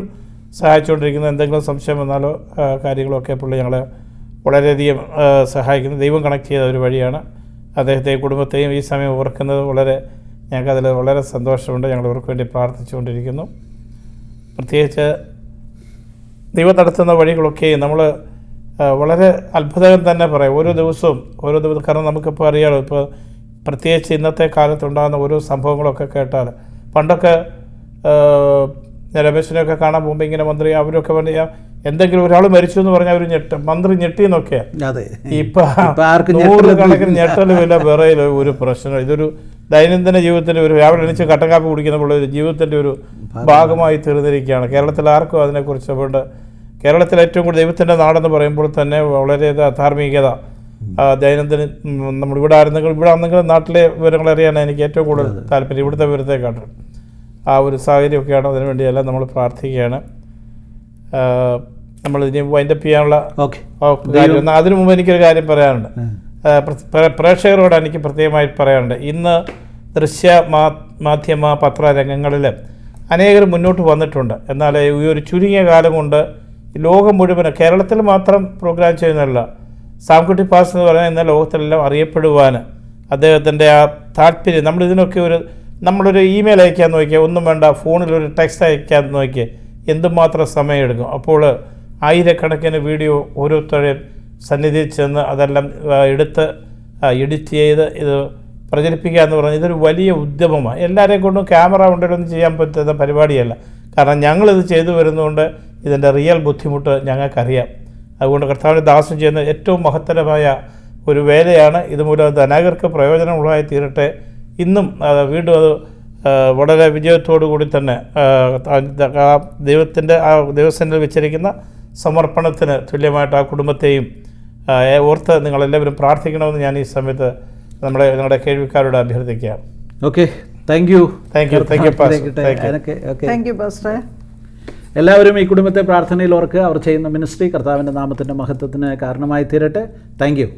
[SPEAKER 2] സഹായിച്ചുകൊണ്ടിരിക്കുന്ന, എന്തെങ്കിലും സംശയം വന്നാലോ കാര്യങ്ങളൊക്കെ പുള്ളി ഞങ്ങളെ വളരെയധികം സഹായിക്കുന്നു. ദൈവം കണക്ട് ചെയ്ത ഒരു വഴിയാണ്. അദ്ദേഹത്തെയും കുടുംബത്തെയും ഈ സമയം ഓർക്കുന്നത് ഞങ്ങൾക്കതിൽ വളരെ സന്തോഷമുണ്ട്. ഞങ്ങൾ ഇവർക്ക് വേണ്ടി പ്രാർത്ഥിച്ചുകൊണ്ടിരിക്കുന്നു. പ്രത്യേകിച്ച് ദൈവം നടത്തുന്ന വഴികളൊക്കെ നമ്മൾ വളരെ അത്ഭുതം തന്നെ പറയാം. ഓരോ ദിവസവും കാരണം നമുക്കിപ്പോൾ അറിയാമല്ലോ, ഇപ്പോൾ പ്രത്യേകിച്ച് ഇന്നത്തെ കാലത്തുണ്ടാകുന്ന ഓരോ സംഭവങ്ങളൊക്കെ കേട്ടാൽ, പണ്ടൊക്കെ രമേശിനെയൊക്കെ കാണാൻ പോകുമ്പോൾ ഇങ്ങനെ മന്ത്രി അവരൊക്കെ പറഞ്ഞാൽ എന്തെങ്കിലും ഒരാൾ മരിച്ചു എന്ന് പറഞ്ഞാൽ അവർ മന്ത്രി ഞെട്ടിയെന്നൊക്കെയാണ്. ഇപ്പം 100 കണക്കിന് ഞെട്ടലുമില്ല, വിറയില്ല, ഒരു പ്രശ്നം. ഇതൊരു ദൈനംദിന ജീവിതത്തിൻ്റെ ഒരു രാവിലെ എണീച്ച് കട്ടൻ കാപ്പി കുടിക്കുന്ന ഒരു ജീവിതത്തിൻ്റെ ഒരു ഭാഗമായി തീർന്നിരിക്കുകയാണ്. കേരളത്തിൽ ആർക്കും അതിനെക്കുറിച്ച് അതുകൊണ്ട് കേരളത്തിൽ ഏറ്റവും കൂടുതൽ ദൈവത്തിൻ്റെ നാടെന്ന് പറയുമ്പോൾ തന്നെ വളരെ ധാർമ്മികത, ദൈനംദിന നമ്മളിവിടെ ആണെന്നെങ്കിലും നാട്ടിലെ വിവരങ്ങൾ അറിയാനാണ് എനിക്ക് ഏറ്റവും കൂടുതൽ താല്പര്യം, ഇവിടുത്തെ വിവരത്തെക്കാട്ടും. ആ ഒരു സാഹചര്യമൊക്കെയാണ്. അതിനുവേണ്ടിയെല്ലാം നമ്മൾ പ്രാർത്ഥിക്കുകയാണ്. നമ്മൾ ഇനി വൈൻഡപ്പ് ചെയ്യാനുള്ള കാര്യം. അതിനു മുമ്പ് എനിക്കൊരു കാര്യം പറയാനുണ്ട്. പ്രേക്ഷകരോട് എനിക്ക് പ്രത്യേകമായി പറയാനുണ്ട്. ഇന്ന് ദൃശ്യ മാധ്യമ പത്രരംഗങ്ങളിൽ അനേകർ മുന്നോട്ട് വന്നിട്ടുണ്ട്. എന്നാൽ ഈ ഒരു ചുരുങ്ങിയ കാലം കൊണ്ട് ലോകം മുഴുവൻ, കേരളത്തിൽ മാത്രം പ്രോഗ്രാം ചെയ്യുന്നതല്ല, സാംകുട്ടി പാസ് എന്ന് പറഞ്ഞാൽ ഇന്ന് ലോകത്തിലെല്ലാം അറിയപ്പെടുവാൻ അദ്ദേഹത്തിൻ്റെ ആ താല്പര്യം. നമ്മളൊരു ഇമെയിൽ അയക്കാൻ നോക്കിയാൽ, ഒന്നും വേണ്ട, ഫോണിലൊരു ടെക്സ്റ്റ് അയക്കാൻ നോക്കിയാൽ എന്തുമാത്രം സമയമെടുക്കും. അപ്പോൾ ആയിരക്കണക്കിന് വീഡിയോ ഓരോരുത്തരുടെയും സന്നിധിയിൽ ചെന്ന് അതെല്ലാം എടുത്ത് എഡിറ്റ് ചെയ്ത് ഇത് പ്രചരിപ്പിക്കുക എന്ന് പറഞ്ഞാൽ ഇതൊരു വലിയ ഉദ്യമമാണ്. എല്ലാവരെയും കൊണ്ടും ക്യാമറ കൊണ്ടൊന്നും ചെയ്യാൻ പറ്റുന്ന പരിപാടിയല്ല. കാരണം ഞങ്ങളിത് ചെയ്തു വരുന്നതുകൊണ്ട് ഇതിൻ്റെ റിയൽ ബുദ്ധിമുട്ട് ഞങ്ങൾക്കറിയാം. അതുകൊണ്ട് കർത്താവിൻ്റെ ദാസൻ ചെയ്യുന്ന ഏറ്റവും മഹത്തരമായ ഒരു വേലയാണ്. ഇതുമൂലം അത് അനേകർക്ക് പ്രയോജനമുള്ളതായി തീരട്ടെ. ഇന്നും വീണ്ടും അത് വളരെ വിജയത്തോടു കൂടി തന്നെ ദൈവത്തിൻ്റെ ദൈവസന്നിധിയിൽ വെച്ചിരിക്കുന്ന സമർപ്പണത്തിന് തുല്യമായിട്ട് ആ കുടുംബത്തെയും ഓർത്ത് നിങ്ങളെല്ലാവരും പ്രാർത്ഥിക്കണമെന്ന് ഞാൻ ഈ സമയത്ത് ഞങ്ങളുടെ കേൾവിക്കാരോട് അഭ്യർത്ഥിക്കുകയാണ്.
[SPEAKER 1] Okay, thank you. എല്ലാവരും ഈ കുടുംബത്തെ പ്രാർത്ഥനയിൽ ഓർക്കുക. അവർ ചെയ്യുന്ന മിനിസ്ട്രി കർത്താവിൻ്റെ നാമത്തിൻ്റെ മഹത്വത്തിന് കാരണമായി തീരട്ടെ. Thank you.